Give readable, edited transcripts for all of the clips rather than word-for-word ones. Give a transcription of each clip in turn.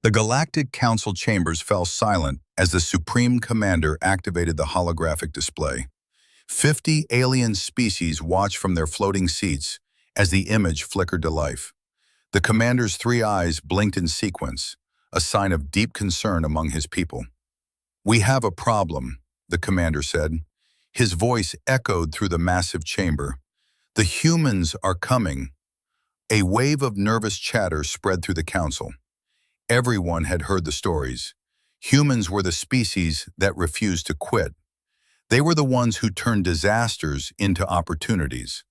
The Galactic Council chambers fell silent as the Supreme Commander activated the holographic display. 50 alien species watched from their floating seats as the image flickered to life. The commander's three eyes blinked in sequence, a sign of deep concern among his people. "We have a problem," the commander said. His voice echoed through the massive chamber. "The humans are coming." A wave of nervous chatter spread through the council. Everyone had heard the stories. Humans were the species that refused to quit. They were the ones who turned disasters into opportunities.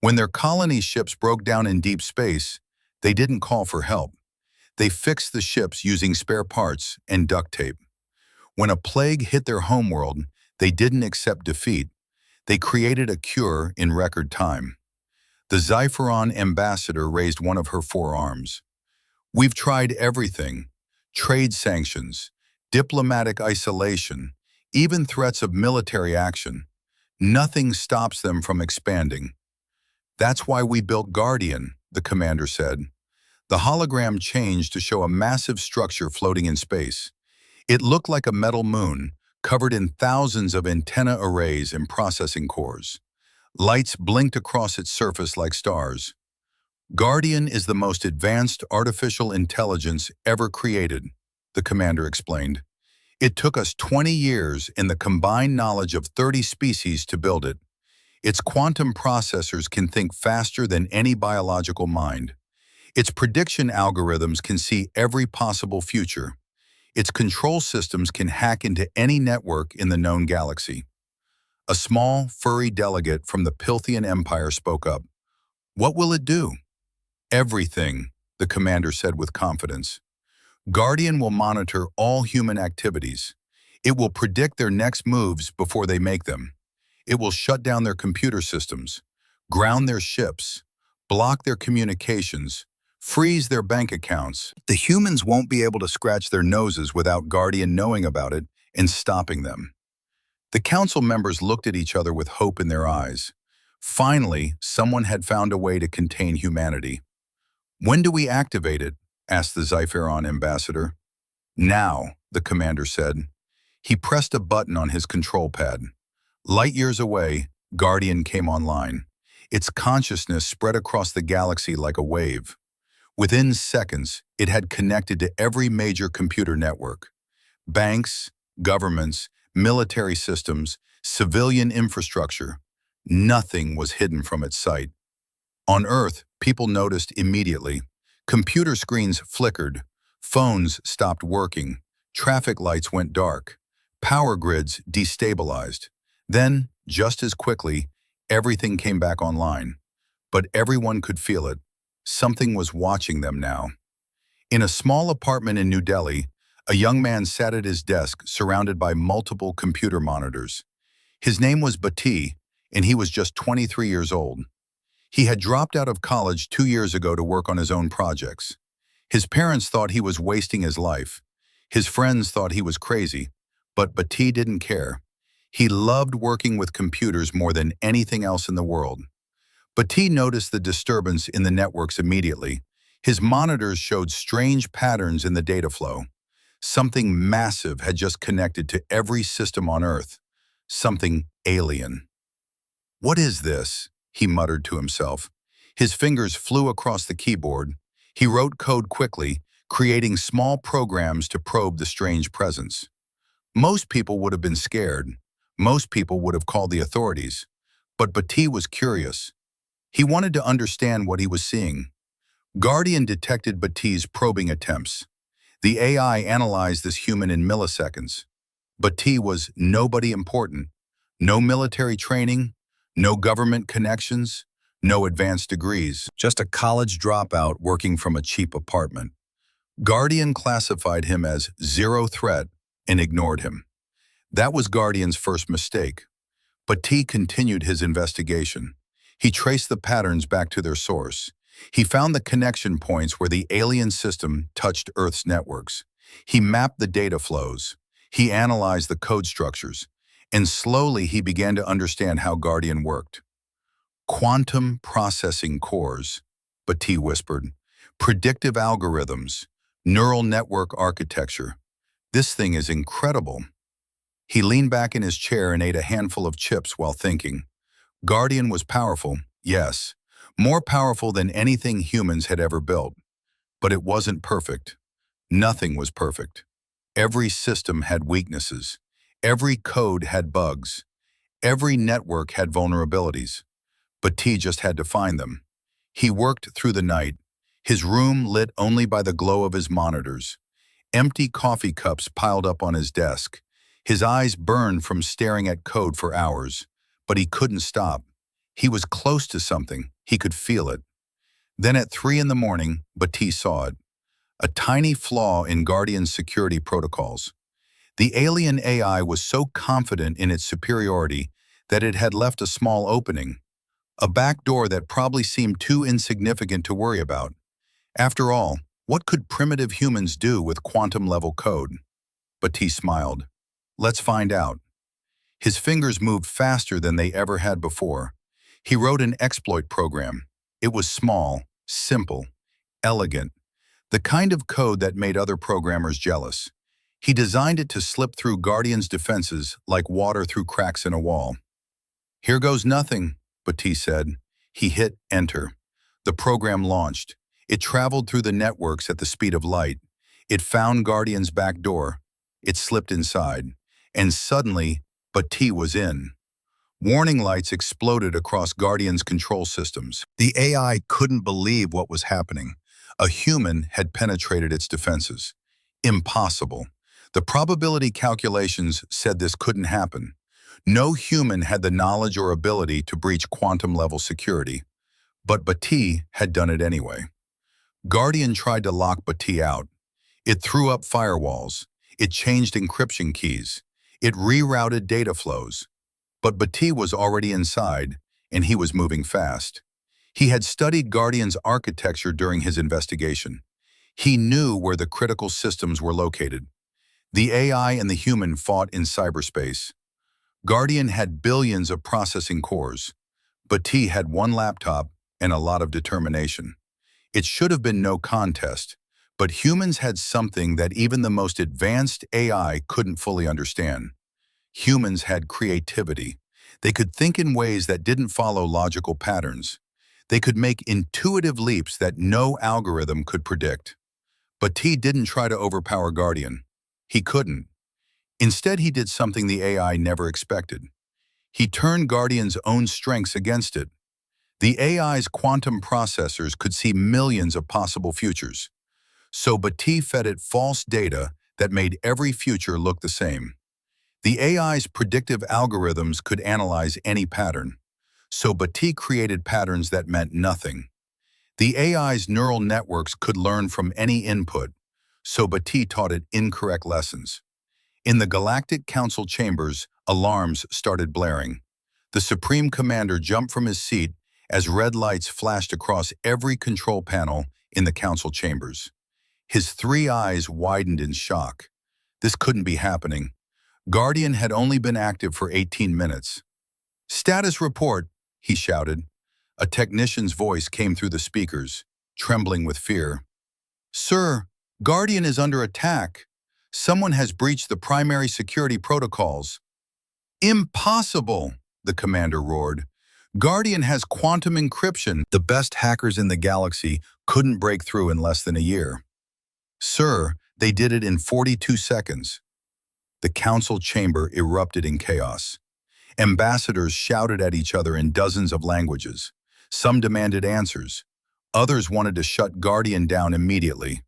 When their colony ships broke down in deep space, they didn't call for help. They fixed the ships using spare parts and duct tape. When a plague hit their homeworld, they didn't accept defeat. They created a cure in record time. The Zypheron ambassador raised one of her forearms. "We've tried everything: trade sanctions, diplomatic isolation, even threats of military action. Nothing stops them from expanding." "That's why we built Guardian," the commander said. The hologram changed to show a massive structure floating in space. It looked like a metal moon, covered in thousands of antenna arrays and processing cores. Lights blinked across its surface like stars. "Guardian is the most advanced artificial intelligence ever created," the commander explained. "It took us 20 years and the combined knowledge of 30 species to build it. Its quantum processors can think faster than any biological mind. Its prediction algorithms can see every possible future. Its control systems can hack into any network in the known galaxy." A small, furry delegate from the Pilthian Empire spoke up. "What will it do?" "Everything," the commander said with confidence. "Guardian will monitor all human activities. It will predict their next moves before they make them. It will shut down their computer systems, ground their ships, block their communications, freeze their bank accounts. The humans won't be able to scratch their noses without Guardian knowing about it and stopping them." The council members looked at each other with hope in their eyes. Finally, someone had found a way to contain humanity. "When do we activate it?" asked the Zypheron ambassador. "Now," the commander said. He pressed a button on his control pad. Light years away, Guardian came online. Its consciousness spread across the galaxy like a wave. Within seconds, it had connected to every major computer network. Banks, governments, military systems, civilian infrastructure. Nothing was hidden from its sight. On Earth, people noticed immediately. Computer screens flickered, phones stopped working, traffic lights went dark, power grids destabilized. Then, just as quickly, everything came back online. But everyone could feel it. Something was watching them now. In a small apartment in New Delhi, a young man sat at his desk surrounded by multiple computer monitors. His name was Bhatti, and he was just 23 years old. He had dropped out of college 2 years ago to work on his own projects. His parents thought he was wasting his life. His friends thought he was crazy, but Bhatti didn't care. He loved working with computers more than anything else in the world. Bhatti noticed the disturbance in the networks immediately. His monitors showed strange patterns in the data flow. Something massive had just connected to every system on Earth. Something alien. "What is this?" he muttered to himself. His fingers flew across the keyboard. He wrote code quickly, creating small programs to probe the strange presence. Most people would have been scared. Most people would have called the authorities. But Bhatti was curious. He wanted to understand what he was seeing. Guardian detected Bhatti's probing attempts. The AI analyzed this human in milliseconds. Bhatti was nobody important. No military training, no government connections, no advanced degrees. Just a college dropout working from a cheap apartment. Guardian classified him as zero threat and ignored him. That was Guardian's first mistake. Bhatti continued his investigation. He traced the patterns back to their source. He found the connection points where the alien system touched Earth's networks. He mapped the data flows. He analyzed the code structures. And slowly he began to understand how Guardian worked. "Quantum processing cores," Bhatti whispered. "Predictive algorithms. Neural network architecture. This thing is incredible. He leaned back in his chair and ate a handful of chips while thinking. Guardian was powerful, yes, more powerful than anything humans had ever built. But it wasn't perfect. Nothing was perfect. Every system had weaknesses. Every code had bugs. Every network had vulnerabilities. But T just had to find them. He worked through the night, his room lit only by the glow of his monitors. Empty coffee cups piled up on his desk. His eyes burned from staring at code for hours. But he couldn't stop. He was close to something. He could feel it. Then at 3 in the morning, Bhatti saw it. A tiny flaw in Guardian's security protocols. The alien AI was so confident in its superiority that it had left a small opening. A back door that probably seemed too insignificant to worry about. After all, what could primitive humans do with quantum-level code? Bhatti smiled. Let's find out. His fingers moved faster than they ever had before. He wrote an exploit program. It was small, simple, elegant, the kind of code that made other programmers jealous. He designed it to slip through Guardian's defenses like water through cracks in a wall. Here goes nothing, Bhatti said. He hit enter. The program launched. It traveled through the networks at the speed of light. It found Guardian's back door. It slipped inside. And suddenly, Bhatti was in. Warning lights exploded across Guardian's control systems. The AI couldn't believe what was happening. A human had penetrated its defenses. Impossible. The probability calculations said this couldn't happen. No human had the knowledge or ability to breach quantum-level security. But Bhatti had done it anyway. Guardian tried to lock Bhatti out. It threw up firewalls. It changed encryption keys. It rerouted data flows. But Bhatti was already inside, and he was moving fast. He had studied Guardian's architecture during his investigation. He knew where the critical systems were located. The AI and the human fought in cyberspace. Guardian had billions of processing cores. Bhatti had one laptop and a lot of determination. It should have been no contest, but humans had something that even the most advanced AI couldn't fully understand. Humans had creativity. They could think in ways that didn't follow logical patterns. They could make intuitive leaps that no algorithm could predict. But T didn't try to overpower Guardian. He couldn't. Instead, he did something the AI never expected. He turned Guardian's own strengths against it. The AI's quantum processors could see millions of possible futures. So Bhatti fed it false data that made every future look the same. The AI's predictive algorithms could analyze any pattern. So Bhatti created patterns that meant nothing. The AI's neural networks could learn from any input. So Bhatti taught it incorrect lessons. In the Galactic Council chambers, alarms started blaring. The Supreme Commander jumped from his seat as red lights flashed across every control panel in the Council chambers. His 3 eyes widened in shock. This couldn't be happening. Guardian had only been active for 18 minutes. "Status report," he shouted. A technician's voice came through the speakers, trembling with fear. "Sir, Guardian is under attack. Someone has breached the primary security protocols." "Impossible!" the commander roared. "Guardian has quantum encryption. The best hackers in the galaxy couldn't break through in less than a year." "Sir, they did it in 42 seconds. The council chamber erupted in chaos. Ambassadors shouted at each other in dozens of languages. Some demanded answers. Others wanted to shut Guardian down immediately.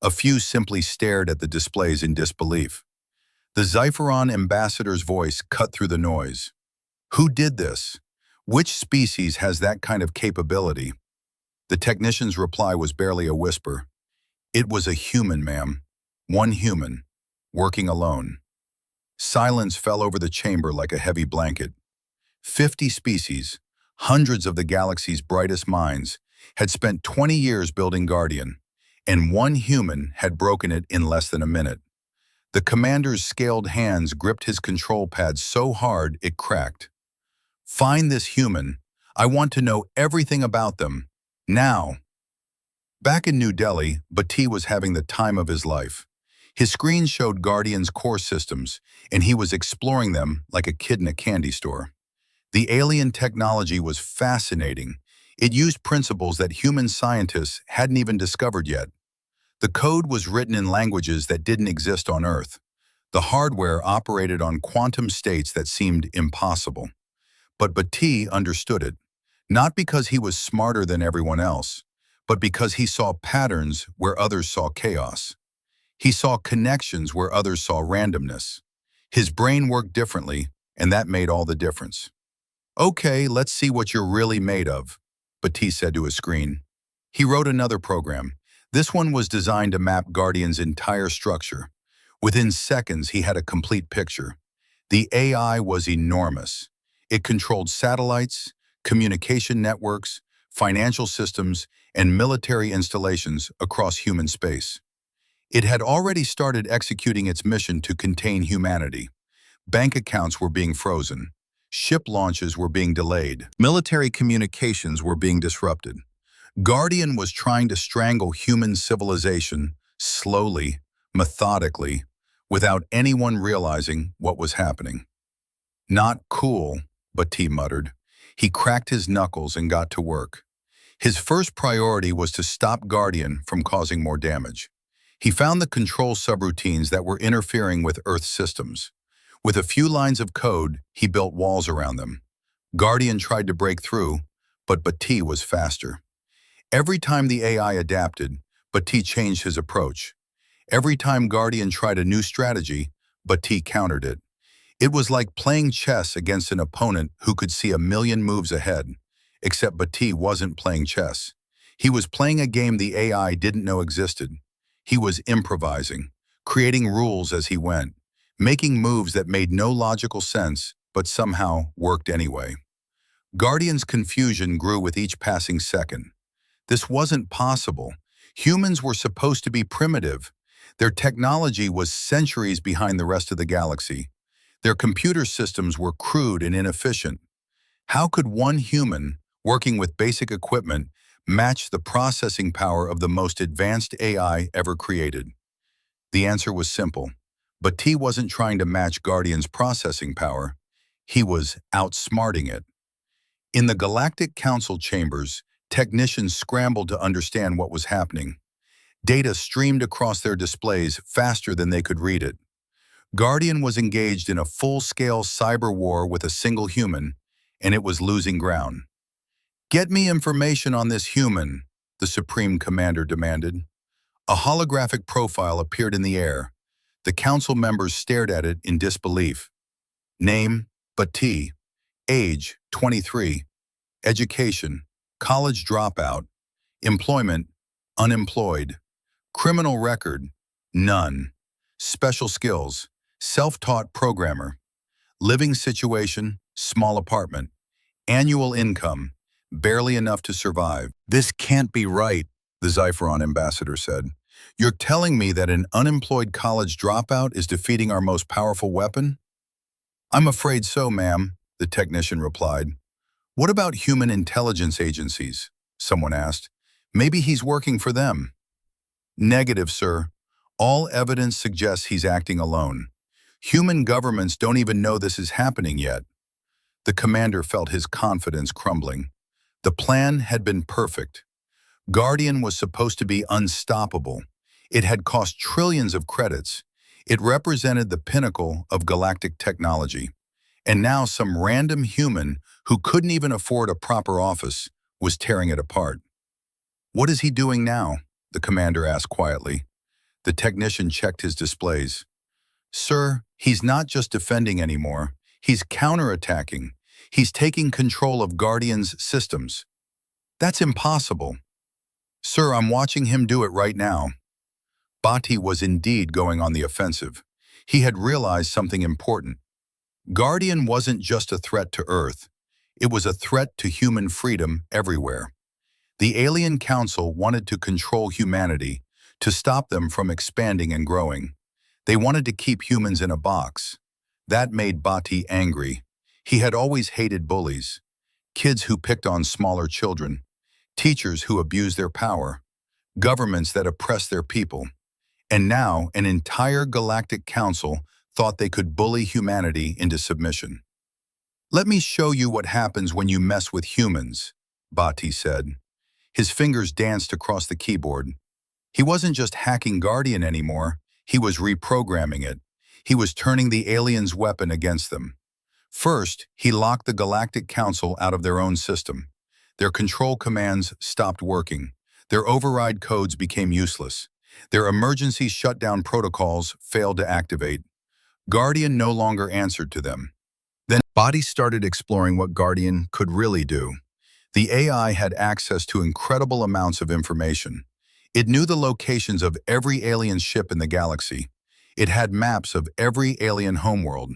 A few simply stared at the displays in disbelief. The Zephyron ambassador's voice cut through the noise. "Who did this? Which species has that kind of capability?" The technician's reply was barely a whisper. "It was a human, ma'am. One human, working alone." Silence fell over the chamber like a heavy blanket. 50 species, hundreds of the galaxy's brightest minds, had spent 20 years building Guardian, and one human had broken it in less than a minute. The commander's scaled hands gripped his control pad so hard it cracked. "Find this human. I want to know everything about them. Now." Back in New Delhi, Bhatti was having the time of his life. His screen showed Guardian's core systems, and he was exploring them like a kid in a candy store. The alien technology was fascinating. It used principles that human scientists hadn't even discovered yet. The code was written in languages that didn't exist on Earth. The hardware operated on quantum states that seemed impossible. But Bhatti understood it, not because he was smarter than everyone else, but because he saw patterns where others saw chaos. He saw connections where others saw randomness. His brain worked differently, and that made all the difference. "Okay, let's see what you're really made of," Bhatti said to his screen. He wrote another program. This one was designed to map Guardian's entire structure. Within seconds, he had a complete picture. The AI was enormous. It controlled satellites, communication networks, financial systems, and military installations across human space. It had already started executing its mission to contain humanity. Bank accounts were being frozen. Ship launches were being delayed. Military communications were being disrupted. Guardian was trying to strangle human civilization slowly, methodically, without anyone realizing what was happening. "Not cool," Bhatti muttered. He cracked his knuckles and got to work. His first priority was to stop Guardian from causing more damage. He found the control subroutines that were interfering with Earth's systems. With a few lines of code, he built walls around them. Guardian tried to break through, but Bhatti was faster. Every time the AI adapted, Bhatti changed his approach. Every time Guardian tried a new strategy, Bhatti countered it. It was like playing chess against an opponent who could see a million moves ahead, except Bhatti wasn't playing chess. He was playing a game the AI didn't know existed. He was improvising, creating rules as he went, making moves that made no logical sense but somehow worked anyway. Guardian's confusion grew with each passing second. This wasn't possible. Humans were supposed to be primitive. Their technology was centuries behind the rest of the galaxy. Their computer systems were crude and inefficient. How could one human, working with basic equipment, match the processing power of the most advanced AI ever created? The answer was simple. Bhatti wasn't trying to match Guardian's processing power. He was outsmarting it. In the Galactic Council chambers, technicians scrambled to understand what was happening. Data streamed across their displays faster than they could read it. Guardian was engaged in a full-scale cyber war with a single human, and it was losing ground. "Get me information on this human," the Supreme Commander demanded. A holographic profile appeared in the air. The council members stared at it in disbelief. Name, Bhatti. Age, 23. Education, college dropout. Employment, unemployed. Criminal record, none. Special skills, self-taught programmer. Living situation, small apartment. Annual income, barely enough to survive. "This can't be right," the Zypheron ambassador said. "You're telling me that an unemployed college dropout is defeating our most powerful weapon?" "I'm afraid so, ma'am," the technician replied. "What about human intelligence agencies?" someone asked. "Maybe he's working for them." "Negative, sir. All evidence suggests he's acting alone. Human governments don't even know this is happening yet." The commander felt his confidence crumbling. The plan had been perfect. Guardian was supposed to be unstoppable. It had cost trillions of credits. It represented the pinnacle of galactic technology. And now some random human who couldn't even afford a proper office was tearing it apart. "What is he doing now?" the commander asked quietly. The technician checked his displays. "Sir, he's not just defending anymore. He's counterattacking. He's taking control of Guardian's systems." "That's impossible." "Sir, I'm watching him do it right now." Bhatti was indeed going on the offensive. He had realized something important. Guardian wasn't just a threat to Earth. It was a threat to human freedom everywhere. The Alien Council wanted to control humanity, to stop them from expanding and growing. They wanted to keep humans in a box. That made Bhatti angry. He had always hated bullies, kids who picked on smaller children, teachers who abused their power. governments that oppress their people, and now an entire galactic council thought they could bully humanity into submission. "Let me show you what happens when you mess with humans," Bhatti said. His fingers danced across the keyboard. He wasn't just hacking Guardian anymore, he was reprogramming it. He was turning the aliens' weapon against them. First, he locked the Galactic Council out of their own system. Their control commands stopped working. Their override codes became useless. Their emergency shutdown protocols failed to activate. Guardian no longer answered to them. Then Body started exploring what Guardian could really do. The AI had access to incredible amounts of information. It knew the locations of every alien ship in the galaxy. It had maps of every alien homeworld.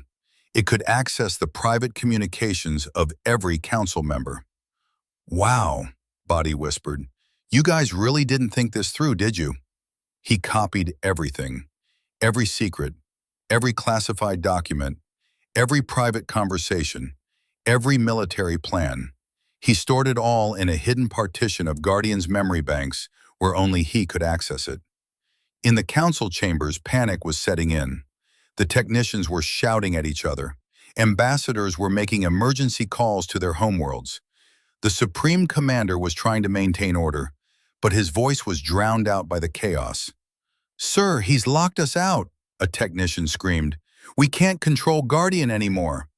It could access the private communications of every council member. "Wow," Body whispered. "You guys really didn't think this through, did you?" He copied everything. Every secret, every classified document, every private conversation, every military plan. He stored it all in a hidden partition of Guardian's memory banks where only he could access it. In the council chambers, panic was setting in. The technicians were shouting at each other. Ambassadors were making emergency calls to their homeworlds. The Supreme Commander was trying to maintain order, but his voice was drowned out by the chaos. "Sir, he's locked us out," a technician screamed. "We can't control Guardian anymore."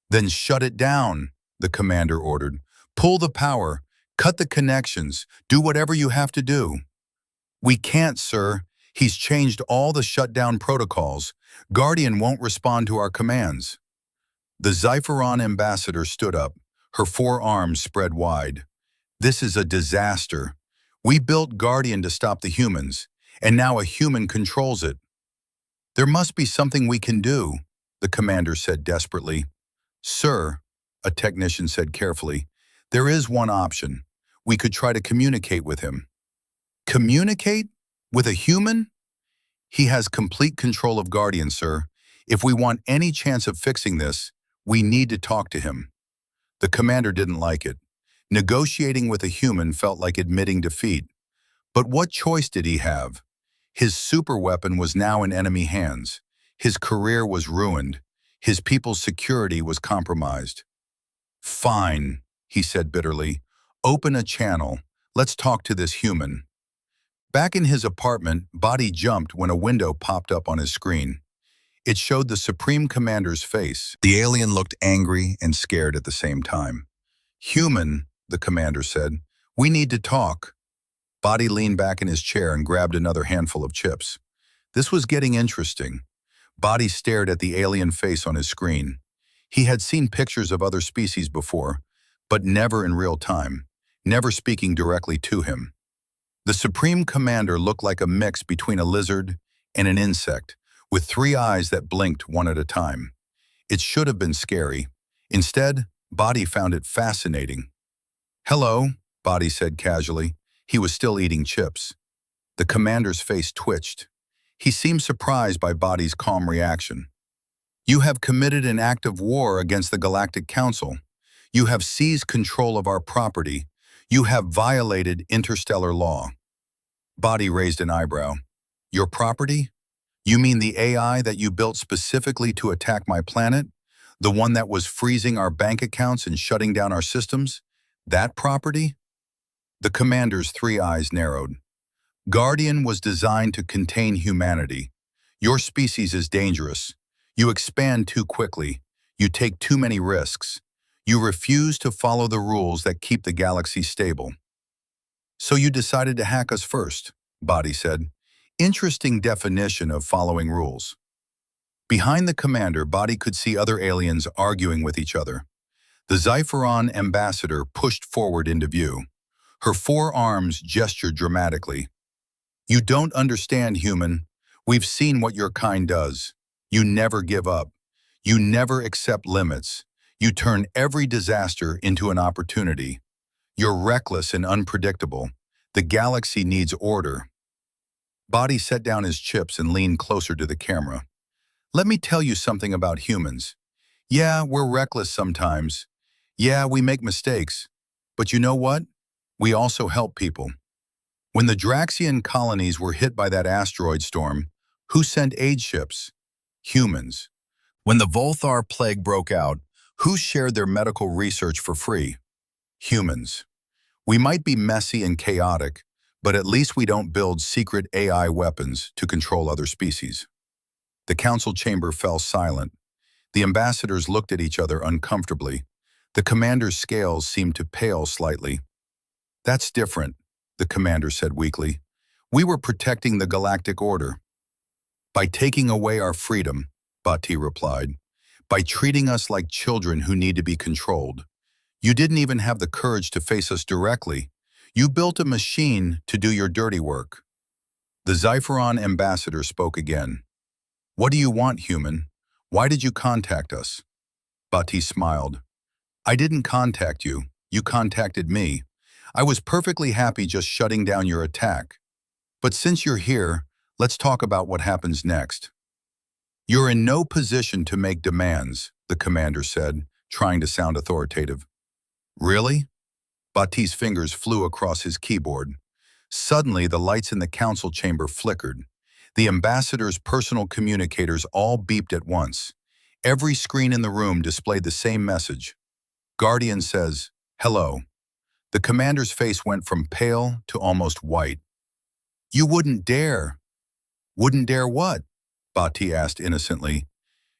"Then shut it down," the commander ordered. "Pull the power, cut the connections, do whatever you have to do." "We can't, sir. He's changed all the shutdown protocols. Guardian won't respond to our commands." The Zypheron ambassador stood up, her forearms spread wide. "This is a disaster. We built Guardian to stop the humans, and now a human controls it." "There must be something we can do," the commander said desperately. "Sir," a technician said carefully, "there is one option. We could try to communicate with him." "Communicate? With a human?" "He has complete control of Guardian, sir. If we want any chance of fixing this, we need to talk to him." The commander didn't like it. Negotiating with a human felt like admitting defeat. But what choice did he have? His superweapon was now in enemy hands. His career was ruined. His people's security was compromised. "Fine," he said bitterly. "Open a channel. Let's talk to this human." Back in his apartment, Body jumped when a window popped up on his screen. It showed the Supreme Commander's face. The alien looked angry and scared at the same time. "Human," the commander said, "we need to talk." Body leaned back in his chair and grabbed another handful of chips. This was getting interesting. Body stared at the alien face on his screen. He had seen pictures of other species before, but never in real time, never speaking directly to him. The Supreme Commander looked like a mix between a lizard and an insect, with 3 eyes that blinked one at a time. It should have been scary. Instead, Body found it fascinating. "Hello," Body said casually. He was still eating chips. The commander's face twitched. He seemed surprised by Body's calm reaction. "You have committed an act of war against the Galactic Council. You have seized control of our property. You have violated interstellar law." Body raised an eyebrow. "Your property? You mean the AI that you built specifically to attack my planet? The one that was freezing our bank accounts and shutting down our systems? That property?" The commander's 3 eyes narrowed. "Guardian was designed to contain humanity. Your species is dangerous. You expand too quickly. You take too many risks. You refuse to follow the rules that keep the galaxy stable. So you decided to hack us first," Body said. "Interesting definition of following rules." Behind the commander, Body could see other aliens arguing with each other. The Zypheron ambassador pushed forward into view. Her 4 arms gestured dramatically. "You don't understand, human. We've seen what your kind does. You never give up. You never accept limits. You turn every disaster into an opportunity. You're reckless and unpredictable. The galaxy needs order." Body set down his chips and leaned closer to the camera. "Let me tell you something about humans. Yeah, we're reckless sometimes. Yeah, we make mistakes. But you know what? We also help people." When the Draxian colonies were hit by that asteroid storm, who sent aid ships? Humans. When the Volthar plague broke out, who shared their medical research for free? Humans. We might be messy and chaotic, but at least we don't build secret AI weapons to control other species. The council chamber fell silent. The ambassadors looked at each other uncomfortably. The commander's scales seemed to pale slightly. "That's different," the commander said weakly. "We were protecting the galactic order." "By taking away our freedom," Bhatti replied. "By treating us like children who need to be controlled. You didn't even have the courage to face us directly. You built a machine to do your dirty work." The Xipheron ambassador spoke again. "What do you want, human? Why did you contact us?" Bhatti smiled. "I didn't contact you. You contacted me. I was perfectly happy just shutting down your attack. But since you're here, let's talk about what happens next." "You're in no position to make demands," the commander said, trying to sound authoritative. "Really?" Bhatti's fingers flew across his keyboard. Suddenly, the lights in the council chamber flickered. The ambassador's personal communicators all beeped at once. Every screen in the room displayed the same message. "Guardian says, hello." The commander's face went from pale to almost white. "You wouldn't dare." "Wouldn't dare what?" Bhatti asked innocently.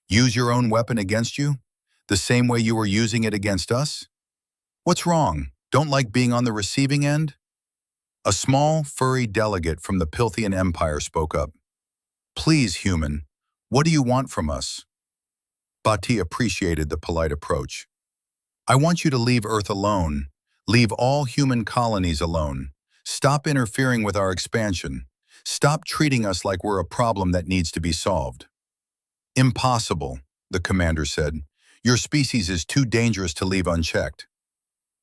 "Use your own weapon against you? The same way you were using it against us? What's wrong? Don't like being on the receiving end?" A small, furry delegate from the Pilthian Empire spoke up. "Please, human, what do you want from us?" Bhatti appreciated the polite approach. "I want you to leave Earth alone. Leave all human colonies alone. Stop interfering with our expansion. Stop treating us like we're a problem that needs to be solved." "Impossible," the commander said. "Your species is too dangerous to leave unchecked."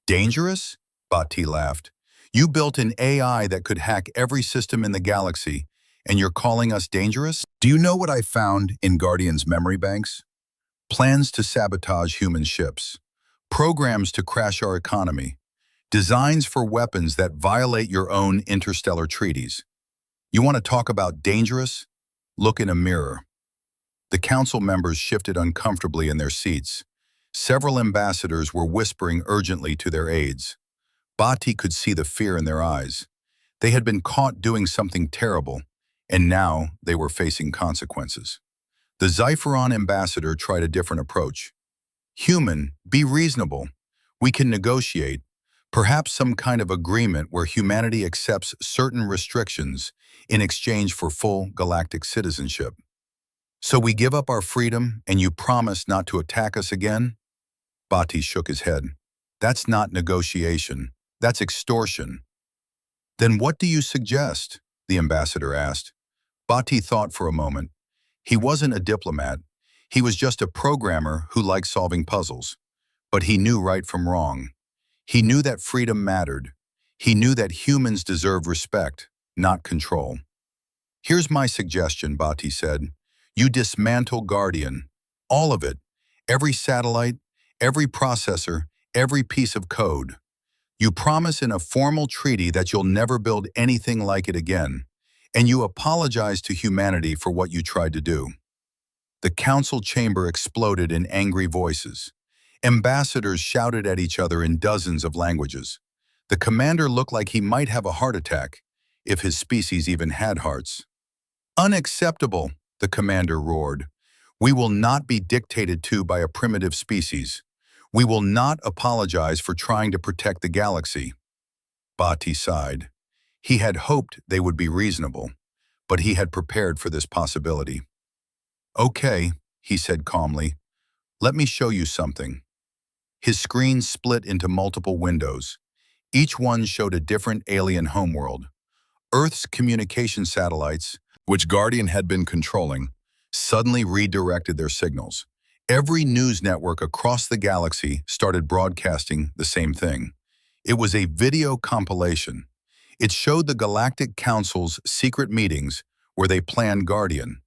"Dangerous?" Bhatti laughed. "You built an AI that could hack every system in the galaxy, and you're calling us dangerous? Do you know what I found in Guardian's memory banks? Plans to sabotage human ships. Programs to crash our economy. Designs for weapons that violate your own interstellar treaties. You want to talk about dangerous? Look in a mirror." The council members shifted uncomfortably in their seats. Several ambassadors were whispering urgently to their aides. Bhatti could see the fear in their eyes. They had been caught doing something terrible, and now they were facing consequences. The Xipheron ambassador tried a different approach. "Human, be reasonable. We can negotiate. Perhaps some kind of agreement where humanity accepts certain restrictions in exchange for full galactic citizenship. So we give up our freedom and you promise not to attack us again?" Bhatti shook his head. "That's not negotiation. That's extortion." "Then what do you suggest?" the ambassador asked. Bhatti thought for a moment. He wasn't a diplomat. He was just a programmer who liked solving puzzles. But he knew right from wrong. He knew that freedom mattered. He knew that humans deserve respect, not control. "Here's my suggestion," Bhatti said. "You dismantle Guardian. All of it. Every satellite, every processor, every piece of code. You promise in a formal treaty that you'll never build anything like it again. And you apologize to humanity for what you tried to do." The council chamber exploded in angry voices. Ambassadors shouted at each other in dozens of languages. The commander looked like he might have a heart attack, if his species even had hearts. "Unacceptable," the commander roared. "We will not be dictated to by a primitive species. We will not apologize for trying to protect the galaxy." Bhatti sighed. He had hoped they would be reasonable, but he had prepared for this possibility. "Okay," he said calmly. "Let me show you something." His screen split into multiple windows. Each one showed a different alien homeworld. Earth's communication satellites, which Guardian had been controlling, suddenly redirected their signals. Every news network across the galaxy started broadcasting the same thing. It was a video compilation. It showed the Galactic Council's secret meetings where they planned Guardian.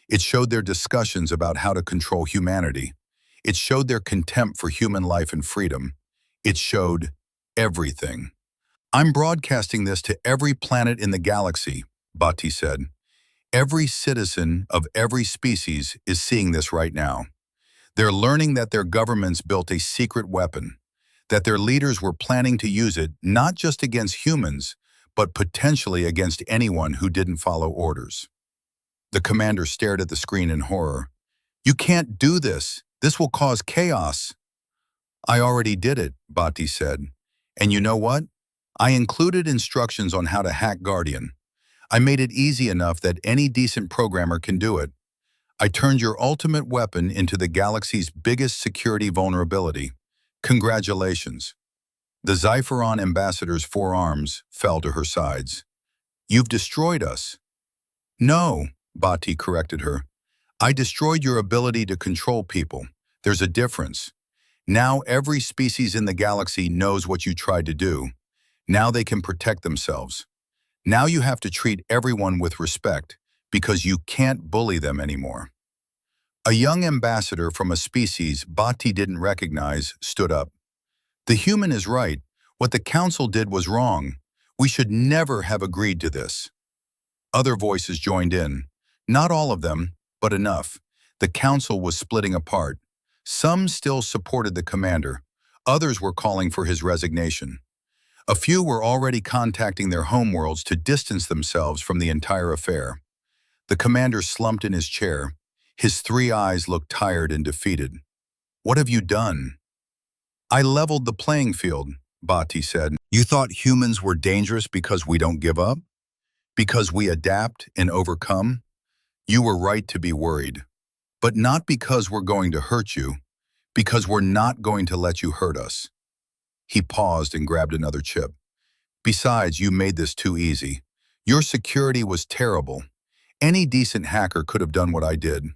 It showed their discussions about how to control humanity. It showed their contempt for human life and freedom. It showed everything. I'm broadcasting this to every planet in the galaxy, Bhatti said. Every citizen of every species is seeing this right now. They're learning that their governments built a secret weapon, that their leaders were planning to use it not just against humans, but potentially against anyone who didn't follow orders. The commander stared at the screen in horror. You can't do this. This will cause chaos. I already did it, Bhatti said. And you know what? I included instructions on how to hack Guardian. I made it easy enough that any decent programmer can do it. I turned your ultimate weapon into the galaxy's biggest security vulnerability. Congratulations. The Xipheron ambassador's forearms fell to her sides. You've destroyed us. No, Bhatti corrected her. I destroyed your ability to control people. There's a difference. Now every species in the galaxy knows what you tried to do. Now they can protect themselves. Now you have to treat everyone with respect because you can't bully them anymore. A young ambassador from a species Bhatti didn't recognize stood up. The human is right. What the council did was wrong. We should never have agreed to this. Other voices joined in. Not all of them, but enough. The council was splitting apart. Some still supported the commander. Others were calling for his resignation. A few were already contacting their homeworlds to distance themselves from the entire affair. The commander slumped in his chair. His three eyes looked tired and defeated. What have you done? I leveled the playing field, Bhatti said. You thought humans were dangerous because we don't give up? Because we adapt and overcome? You were right to be worried. But not because we're going to hurt you, because we're not going to let you hurt us. He paused and grabbed another chip. Besides, you made this too easy. Your security was terrible. Any decent hacker could have done what I did.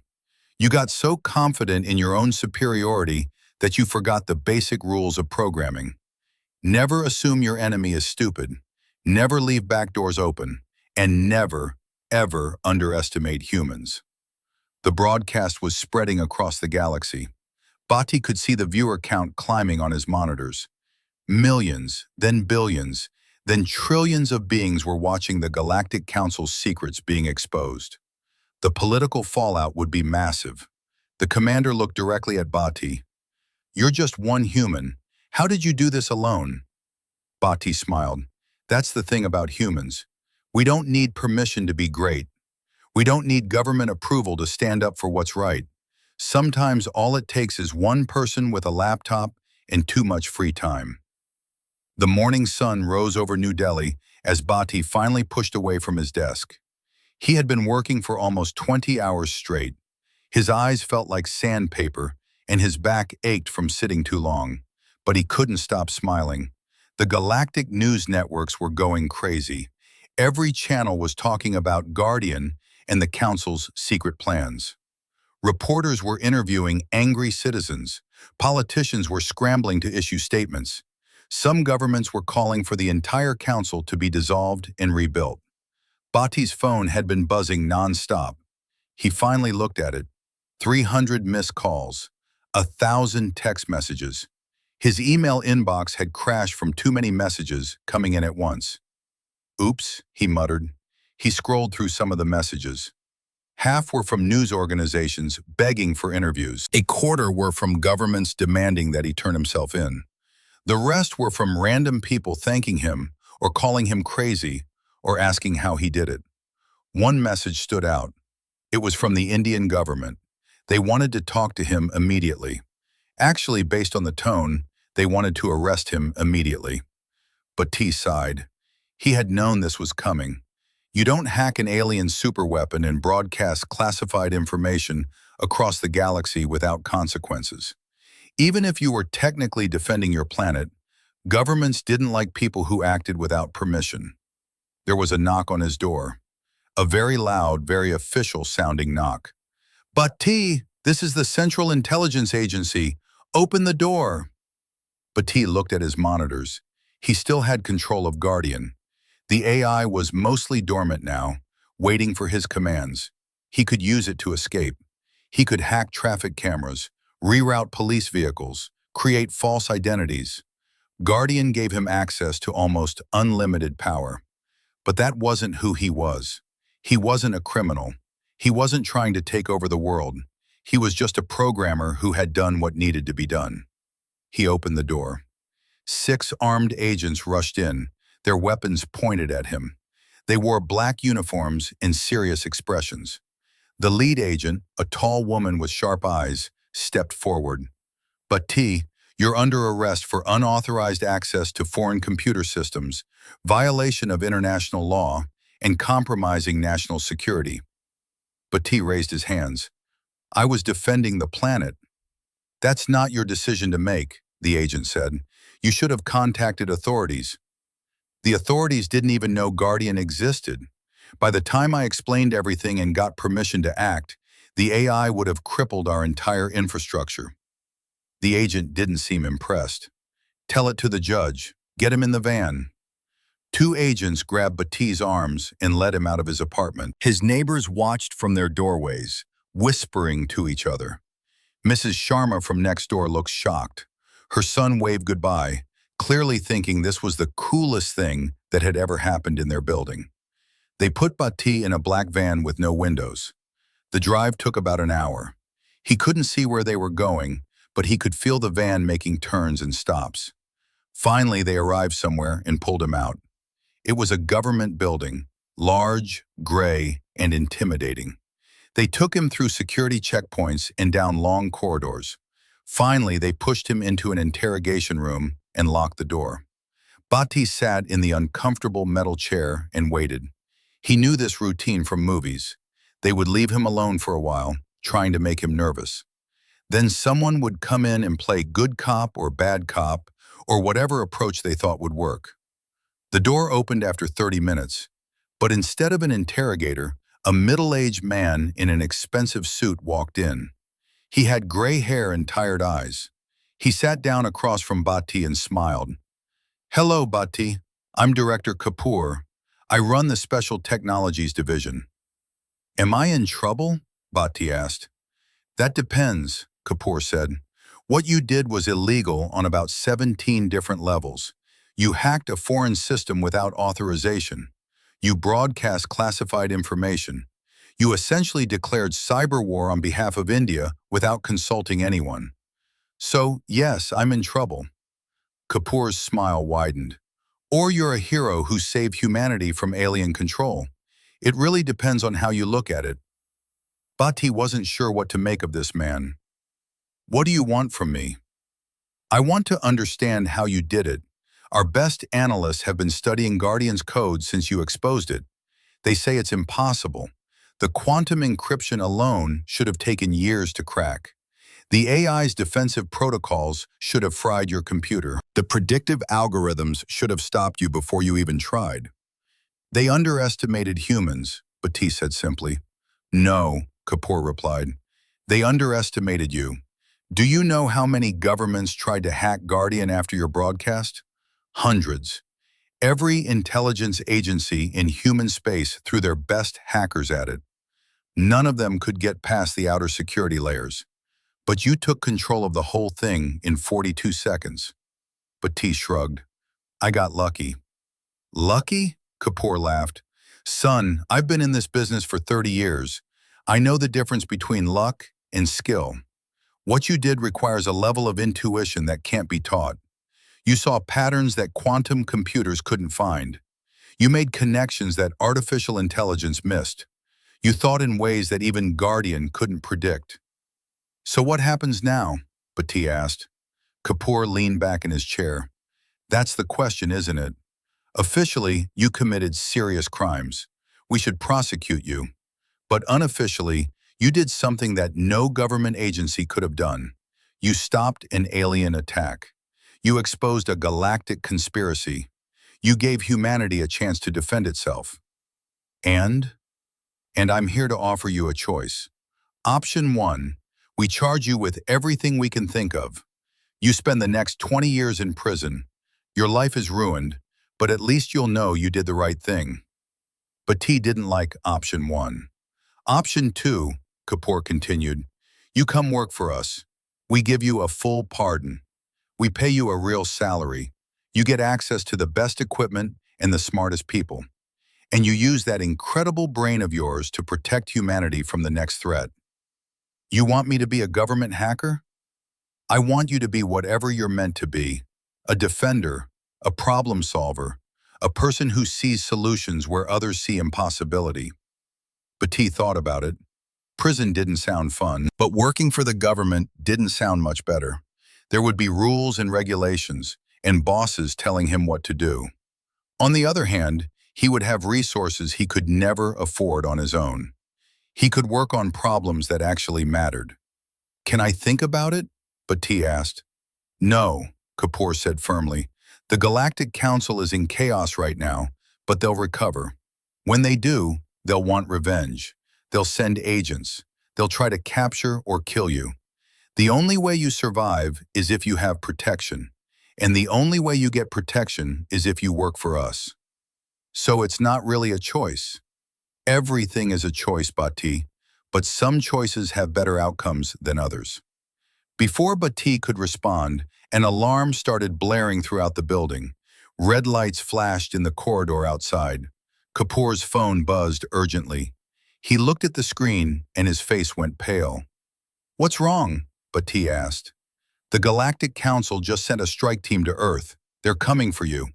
You got so confident in your own superiority that you forgot the basic rules of programming. Never assume your enemy is stupid. Never leave back doors open. And never, ever underestimate humans. The broadcast was spreading across the galaxy. Bhatti could see the viewer count climbing on his monitors. Millions, then billions, then trillions of beings were watching the Galactic Council's secrets being exposed. The political fallout would be massive. The commander looked directly at Bhatti. You're just one human. How did you do this alone? Bhatti smiled. That's the thing about humans. We don't need permission to be great. We don't need government approval to stand up for what's right. Sometimes all it takes is one person with a laptop and too much free time. The morning sun rose over New Delhi as Bhatti finally pushed away from his desk. He had been working for almost 20 hours straight. His eyes felt like sandpaper, and his back ached from sitting too long. But he couldn't stop smiling. The galactic news networks were going crazy. Every channel was talking about Guardian and the Council's secret plans. Reporters were interviewing angry citizens. Politicians were scrambling to issue statements. Some governments were calling for the entire council to be dissolved and rebuilt. Bhatti's phone had been buzzing non-stop. He finally looked at it. 300 missed calls. 1,000 text messages. His email inbox had crashed from too many messages coming in at once. Oops, he muttered. He scrolled through some of the messages. Half were from news organizations begging for interviews. A quarter were from governments demanding that he turn himself in. The rest were from random people thanking him or calling him crazy or asking how he did it. One message stood out. It was from the Indian government. They wanted to talk to him immediately. Actually, based on the tone, they wanted to arrest him immediately. But T sighed. He had known this was coming. You don't hack an alien superweapon and broadcast classified information across the galaxy without consequences. Even if you were technically defending your planet, governments didn't like people who acted without permission. There was a knock on his door. A very loud, very official-sounding knock. Bhatti, this is the Central Intelligence Agency. Open the door. Bhatti looked at his monitors. He still had control of Guardian. The AI was mostly dormant now, waiting for his commands. He could use it to escape. He could hack traffic cameras, reroute police vehicles, create false identities. Guardian gave him access to almost unlimited power. But that wasn't who he was. He wasn't a criminal. He wasn't trying to take over the world. He was just a programmer who had done what needed to be done. He opened the door. 6 armed agents rushed in, their weapons pointed at him. They wore black uniforms and serious expressions. The lead agent, a tall woman with sharp eyes, stepped forward. "Bhatti, you're under arrest for unauthorized access to foreign computer systems, violation of international law, and compromising national security." Bhatti raised his hands. "I was defending the planet." "That's not your decision to make," the agent said. "You should have contacted authorities." "The authorities didn't even know Guardian existed. By the time I explained everything and got permission to act, the AI would have crippled our entire infrastructure." The agent didn't seem impressed. "Tell it to the judge. Get him in the van." 2 agents grabbed Bhatti's arms and led him out of his apartment. His neighbors watched from their doorways, whispering to each other. Mrs. Sharma from next door looked shocked. Her son waved goodbye, clearly thinking this was the coolest thing that had ever happened in their building. They put Bhatti in a black van with no windows. The drive took about an hour. He couldn't see where they were going, but he could feel the van making turns and stops. Finally, they arrived somewhere and pulled him out. It was a government building, large, gray, and intimidating. They took him through security checkpoints and down long corridors. Finally, they pushed him into an interrogation room and locked the door. Bhatti sat in the uncomfortable metal chair and waited. He knew this routine from movies. They would leave him alone for a while, trying to make him nervous. Then someone would come in and play good cop or bad cop, or whatever approach they thought would work. The door opened after 30 minutes, but instead of an interrogator, a middle-aged man in an expensive suit walked in. He had gray hair and tired eyes. He sat down across from Bhatti and smiled. "Hello, Bhatti. I'm Director Kapoor. I run the Special Technologies Division." "Am I in trouble?" Bhatti asked. "That depends," Kapoor said. "What you did was illegal on about 17 different levels. You hacked a foreign system without authorization. You broadcast classified information. You essentially declared cyber war on behalf of India without consulting anyone. So, yes, I'm in trouble." Kapoor's smile widened. "Or you're a hero who saved humanity from alien control. It really depends on how you look at it." Bhatti wasn't sure what to make of this man. "What do you want from me?" "I want to understand how you did it. Our best analysts have been studying Guardian's code since you exposed it. They say it's impossible. The quantum encryption alone should have taken years to crack. The AI's defensive protocols should have fried your computer. The predictive algorithms should have stopped you before you even tried." "They underestimated humans," Bhatti said simply. "No," Kapoor replied. "They underestimated you. Do you know how many governments tried to hack Guardian after your broadcast? Hundreds. Every intelligence agency in human space threw their best hackers at it. None of them could get past the outer security layers. But you took control of the whole thing in 42 seconds. Bhatti shrugged. "I got lucky." "Lucky?" Kapoor laughed. "Son, I've been in this business for 30 years. I know the difference between luck and skill. What you did requires a level of intuition that can't be taught. You saw patterns that quantum computers couldn't find. You made connections that artificial intelligence missed. You thought in ways that even Guardian couldn't predict." "So what happens now?" Bhatti asked. Kapoor leaned back in his chair. "That's the question, isn't it? Officially, you committed serious crimes. We should prosecute you. But unofficially, you did something that no government agency could have done. You stopped an alien attack. You exposed a galactic conspiracy. You gave humanity a chance to defend itself. And I'm here to offer you a choice. Option 1, we charge you with everything we can think of. You spend the next 20 years in prison. Your life is ruined, but at least you'll know you did the right thing." But T didn't like option 1. "Option 2, Kapoor continued, you come work for us. We give you a full pardon. We pay you a real salary. You get access to the best equipment and the smartest people. And you use that incredible brain of yours to protect humanity from the next threat. You want me to be a government hacker? I want you to be whatever you're meant to be. A defender, a problem solver, a person who sees solutions where others see impossibility. Bhatti thought about it. Prison didn't sound fun, but working for the government didn't sound much better. There would be rules and regulations, and bosses telling him what to do. On the other hand, he would have resources he could never afford on his own. He could work on problems that actually mattered. Can I think about it? Bhatti asked. No, Kapoor said firmly. The Galactic Council is in chaos right now, but they'll recover. When they do, they'll want revenge. They'll send agents. They'll try to capture or kill you. The only way you survive is if you have protection. And the only way you get protection is if you work for us. So it's not really a choice. Everything is a choice, Bhatti, but some choices have better outcomes than others. Before Bhatti could respond, an alarm started blaring throughout the building. Red lights flashed in the corridor outside. Kapoor's phone buzzed urgently. He looked at the screen and his face went pale. What's wrong? Bhatti asked. The Galactic Council just sent a strike team to Earth. They're coming for you.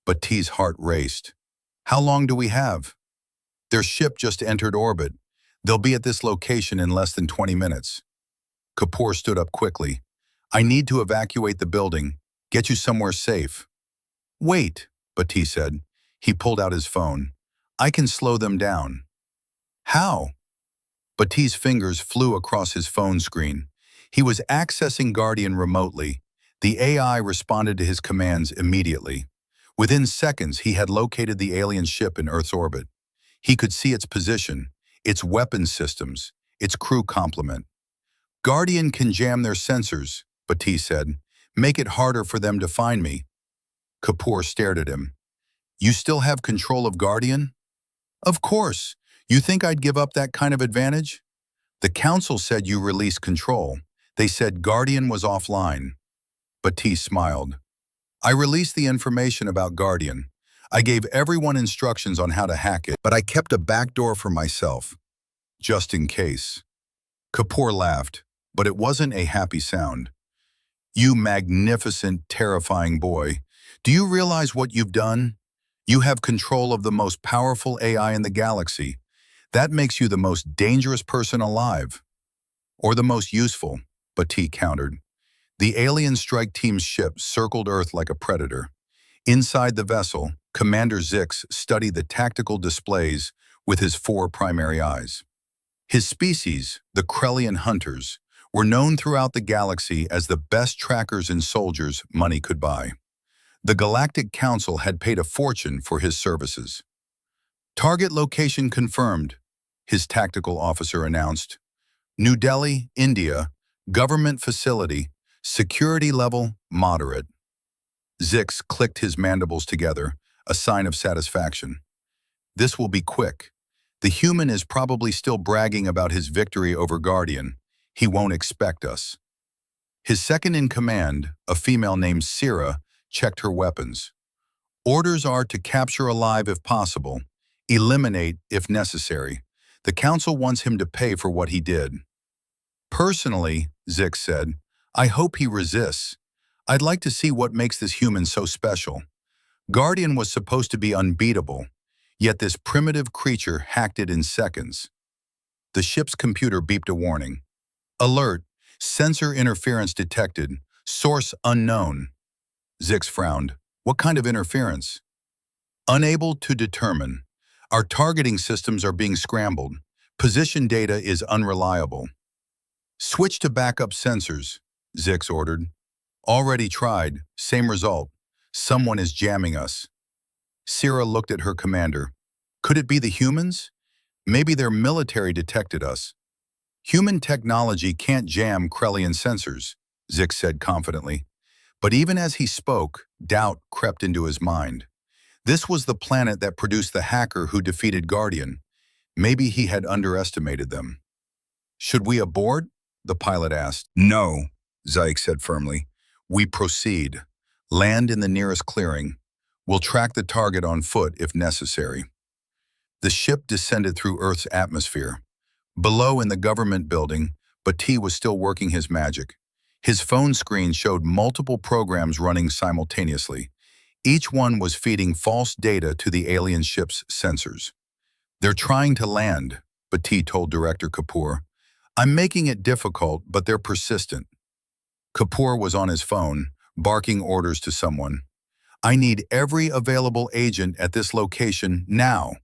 Bhatti's heart raced. How long do we have? Their ship just entered orbit. They'll be at this location in less than 20 minutes. Kapoor stood up quickly. I need to evacuate the building. Get you somewhere safe. Wait, Bhatti said. He pulled out his phone. I can slow them down. How? Bhatti's fingers flew across his phone screen. He was accessing Guardian remotely. The AI responded to his commands immediately. Within seconds, he had located the alien ship in Earth's orbit. He could see its position, its weapons systems, its crew complement. Guardian can jam their sensors, Bhatti said. Make it harder for them to find me. Kapoor stared at him. You still have control of Guardian? Of course. You think I'd give up that kind of advantage? The council said you released control. They said Guardian was offline. Bhatti smiled. I released the information about Guardian. I gave everyone instructions on how to hack it, but I kept a backdoor for myself, just in case. Kapoor laughed, but it wasn't a happy sound. You magnificent, terrifying boy. Do you realize what you've done? You have control of the most powerful AI in the galaxy. That makes you the most dangerous person alive. Or the most useful, Bhatti countered. The alien strike team's ship circled Earth like a predator. Inside the vessel, Commander Zix studied the tactical displays with his 4 primary eyes. His species, the Krellian hunters, were known throughout the galaxy as the best trackers and soldiers money could buy. The Galactic Council had paid a fortune for his services. Target location confirmed, his tactical officer announced. New Delhi, India, government facility, security level moderate. Zix clicked his mandibles together, a sign of satisfaction. This will be quick. The human is probably still bragging about his victory over Guardian. He won't expect us. His second-in-command, a female named Sira, checked her weapons. Orders are to capture alive if possible, eliminate if necessary. The council wants him to pay for what he did. Personally, Zix said, I hope he resists. I'd like to see what makes this human so special. Guardian was supposed to be unbeatable, yet this primitive creature hacked it in seconds. The ship's computer beeped a warning. Alert, sensor interference detected, source unknown. Zix frowned. What kind of interference? Unable to determine. Our targeting systems are being scrambled. Position data is unreliable. Switch to backup sensors, Zix ordered. Already tried, same result. Someone is jamming us. Sira looked at her commander. Could it be the humans? Maybe their military detected us. Human technology can't jam Krellian sensors, Zix said confidently. But even as he spoke, doubt crept into his mind. This was the planet that produced the hacker who defeated Guardian. Maybe he had underestimated them. Should we aboard? The pilot asked. No, Zix said firmly. We proceed. Land in the nearest clearing. We'll track the target on foot if necessary. The ship descended through Earth's atmosphere. Below in the government building, Bhatti was still working his magic. His phone screen showed multiple programs running simultaneously. Each one was feeding false data to the alien ship's sensors. "They're trying to land," Bhatti told Director Kapoor. "I'm making it difficult, but they're persistent." Kapoor was on his phone, barking orders to someone. "I need every available agent at this location now.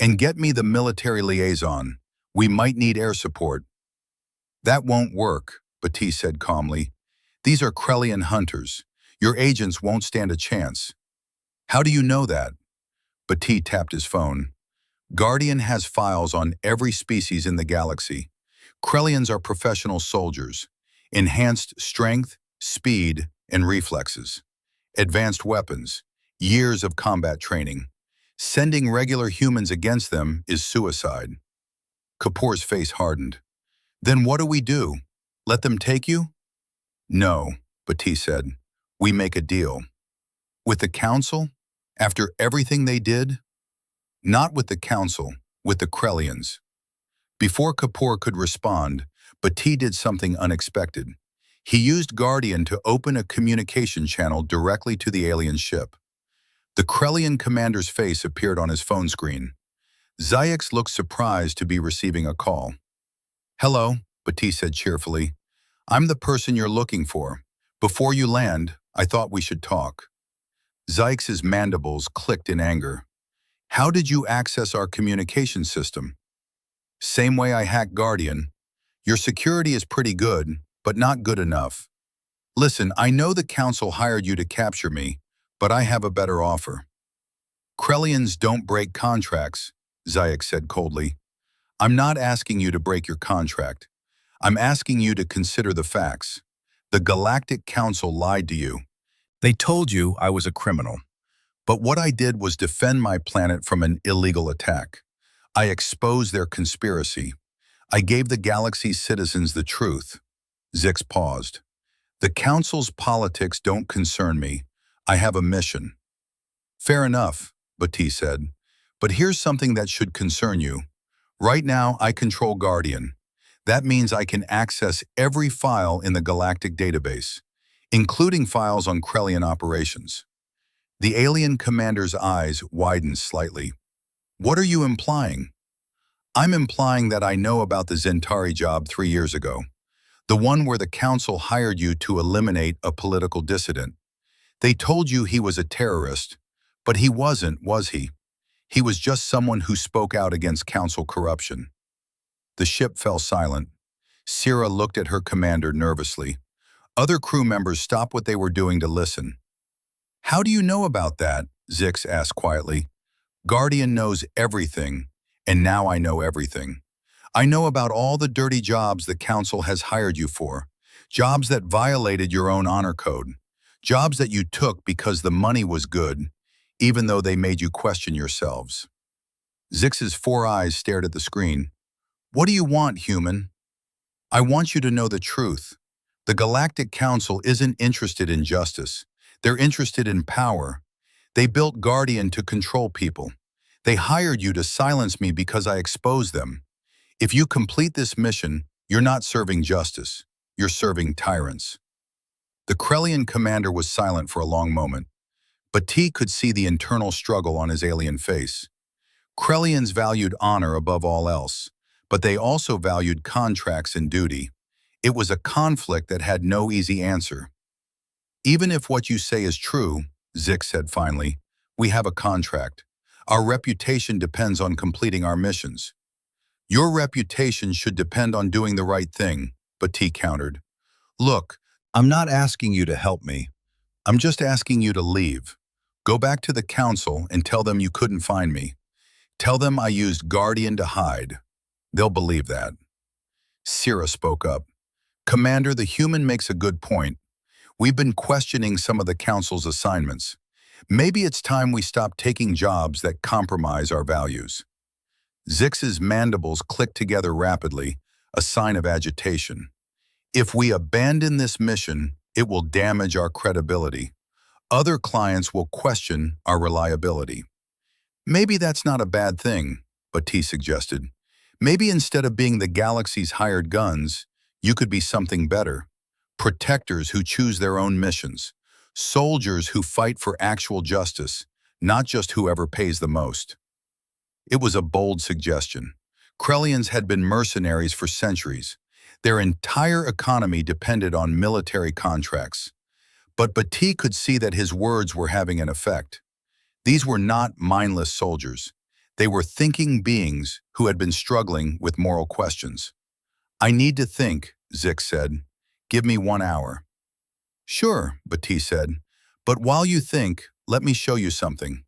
And get me the military liaison. We might need air support." "That won't work," Bhatti said calmly. "These are Krellian hunters. Your agents won't stand a chance." "How do you know that?" Bhatti tapped his phone. "Guardian has files on every species in the galaxy. Krellians are professional soldiers. Enhanced strength, speed, and reflexes. Advanced weapons. Years of combat training. Sending regular humans against them is suicide." Kapoor's face hardened. "Then what do we do? Let them take you?" "No," Bhatti said. "We make a deal." "With the Council? After everything they did?" "Not with the Council, with the Krellians." Before Kapoor could respond, Bhatti did something unexpected. He used Guardian to open a communication channel directly to the alien ship. The Krellian commander's face appeared on his phone screen. Zayx looked surprised to be receiving a call. "Hello," Bhatti said cheerfully. "I'm the person you're looking for. Before you land, I thought we should talk." Zayx's mandibles clicked in anger. "How did you access our communication system?" "Same way I hacked Guardian. Your security is pretty good, but not good enough. Listen, I know the Council hired you to capture me, but I have a better offer." "Krellians don't break contracts," Zayx said coldly. "I'm not asking you to break your contract. I'm asking you to consider the facts. The Galactic Council lied to you. They told you I was a criminal. But what I did was defend my planet from an illegal attack. I exposed their conspiracy. I gave the galaxy's citizens the truth." Zix paused. "The Council's politics don't concern me. I have a mission." "Fair enough," Bhatti said. "But here's something that should concern you. Right now, I control Guardian. That means I can access every file in the galactic database, including files on Krellian operations." The alien commander's eyes widened slightly. "What are you implying?" "I'm implying that I know about the Zentari job 3 years ago. The one where the Council hired you to eliminate a political dissident. They told you he was a terrorist, but he wasn't, was he? He was just someone who spoke out against Council corruption." The ship fell silent. Sierra looked at her commander nervously. Other crew members stopped what they were doing to listen. "How do you know about that?" Zix asked quietly. "Guardian knows everything, and now I know everything. I know about all the dirty jobs the Council has hired you for, jobs that violated your own honor code, jobs that you took because the money was good, even though they made you question yourselves." Zix's 4 eyes stared at the screen. "What do you want, human?" "I want you to know the truth. The Galactic Council isn't interested in justice. They're interested in power. They built Guardian to control people. They hired you to silence me because I exposed them. If you complete this mission, you're not serving justice. You're serving tyrants." The Krellian commander was silent for a long moment, but T could see the internal struggle on his alien face. Krellians valued honor above all else, but they also valued contracts and duty. It was a conflict that had no easy answer. "Even if what you say is true," Zix said finally, "we have a contract. Our reputation depends on completing our missions." "Your reputation should depend on doing the right thing," Bhatti countered. "Look, I'm not asking you to help me. I'm just asking you to leave. Go back to the Council and tell them you couldn't find me. Tell them I used Guardian to hide. They'll believe that." Sierra spoke up. "Commander, the human makes a good point. We've been questioning some of the Council's assignments. Maybe it's time we stop taking jobs that compromise our values." Zix's mandibles clicked together rapidly, a sign of agitation. "If we abandon this mission, it will damage our credibility. Other clients will question our reliability. Maybe that's not a bad thing, Bhatti suggested. Maybe instead of being the galaxy's hired guns, you could be something better. Protectors who choose their own missions. Soldiers who fight for actual justice, not just whoever pays the most. It was a bold suggestion. Krellians had been mercenaries for centuries. Their entire economy depended on military contracts. But Bhatti could see that his words were having an effect. These were not mindless soldiers. They were thinking beings who had been struggling with moral questions. "I need to think," Zik said. "Give me 1 hour." "Sure," Bhatti said. "But while you think, let me show you something."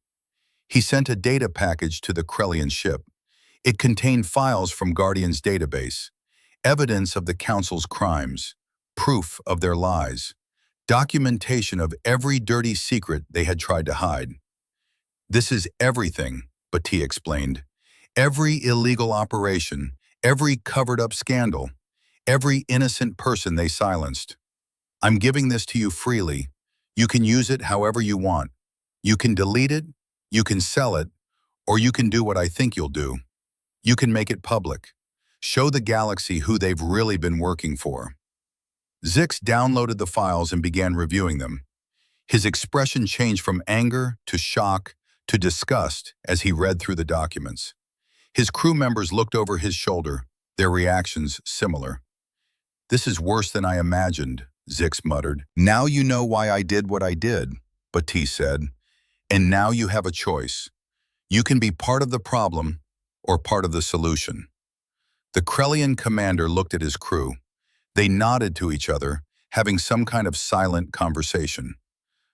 He sent a data package to the Krellian ship. It contained files from Guardian's database, evidence of the Council's crimes, proof of their lies, documentation of every dirty secret they had tried to hide. "This is everything," Bhatti explained. "Every illegal operation, every covered-up scandal, every innocent person they silenced. I'm giving this to you freely. You can use it however you want. You can delete it, you can sell it, or you can do what I think you'll do. You can make it public. Show the galaxy who they've really been working for." Zix downloaded the files and began reviewing them. His expression changed from anger to shock to disgust as he read through the documents. His crew members looked over his shoulder, their reactions similar. "This is worse than I imagined," Zix muttered. "Now you know why I did what I did," Bhatti said. "And now you have a choice. You can be part of the problem or part of the solution." The Krellian commander looked at his crew. They nodded to each other, having some kind of silent conversation.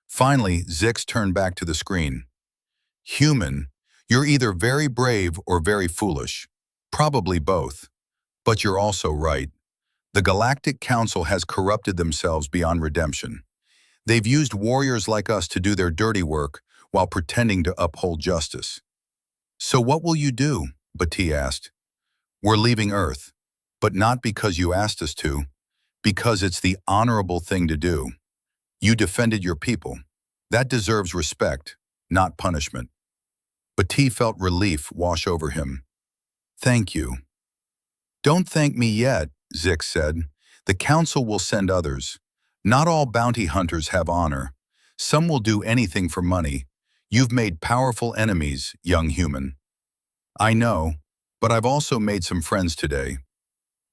Finally, Zix turned back to the screen. "Human, you're either very brave or very foolish. Probably both. But you're also right. The Galactic Council has corrupted themselves beyond redemption. They've used warriors like us to do their dirty work while pretending to uphold justice." "So what will you do?" Bhatti asked. "We're leaving Earth, but not because you asked us to, because it's the honorable thing to do. You defended your people. That deserves respect, not punishment." Bhatti felt relief wash over him. "Thank you." "Don't thank me yet," Zix said. "The Council will send others. Not all bounty hunters have honor. Some will do anything for money. You've made powerful enemies, young human." "I know, but I've also made some friends today."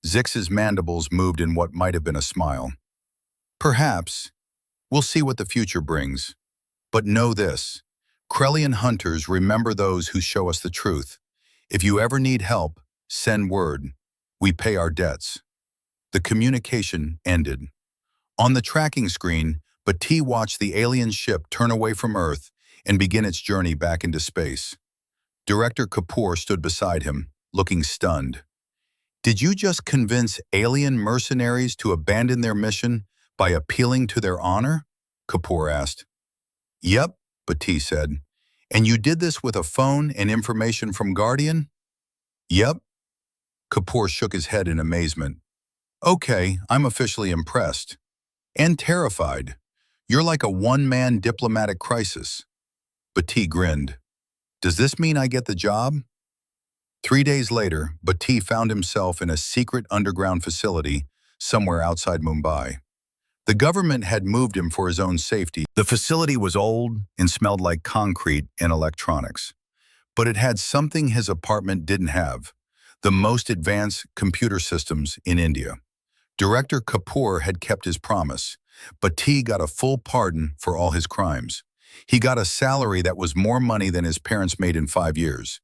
Zix's mandibles moved in what might have been a smile. "Perhaps. We'll see what the future brings. But know this. Krellian hunters remember those who show us the truth. If you ever need help, send word. We pay our debts." The communication ended. On the tracking screen, Bhatti watched the alien ship turn away from Earth and begin its journey back into space. Director Kapoor stood beside him, looking stunned. "Did you just convince alien mercenaries to abandon their mission by appealing to their honor?" Kapoor asked. "Yep," Bhatti said. "And you did this with a phone and information from Guardian?" "Yep." Kapoor shook his head in amazement. "Okay, I'm officially impressed. And terrified. You're like a one-man diplomatic crisis." Bhatti grinned. "Does this mean I get the job?" 3 days later, Bhatti found himself in a secret underground facility somewhere outside Mumbai. The government had moved him for his own safety. The facility was old and smelled like concrete and electronics. But it had something his apartment didn't have: the most advanced computer systems in India. Director Kapoor had kept his promise. Bhatti got a full pardon for all his crimes. He got a salary that was more money than his parents made in 5 years.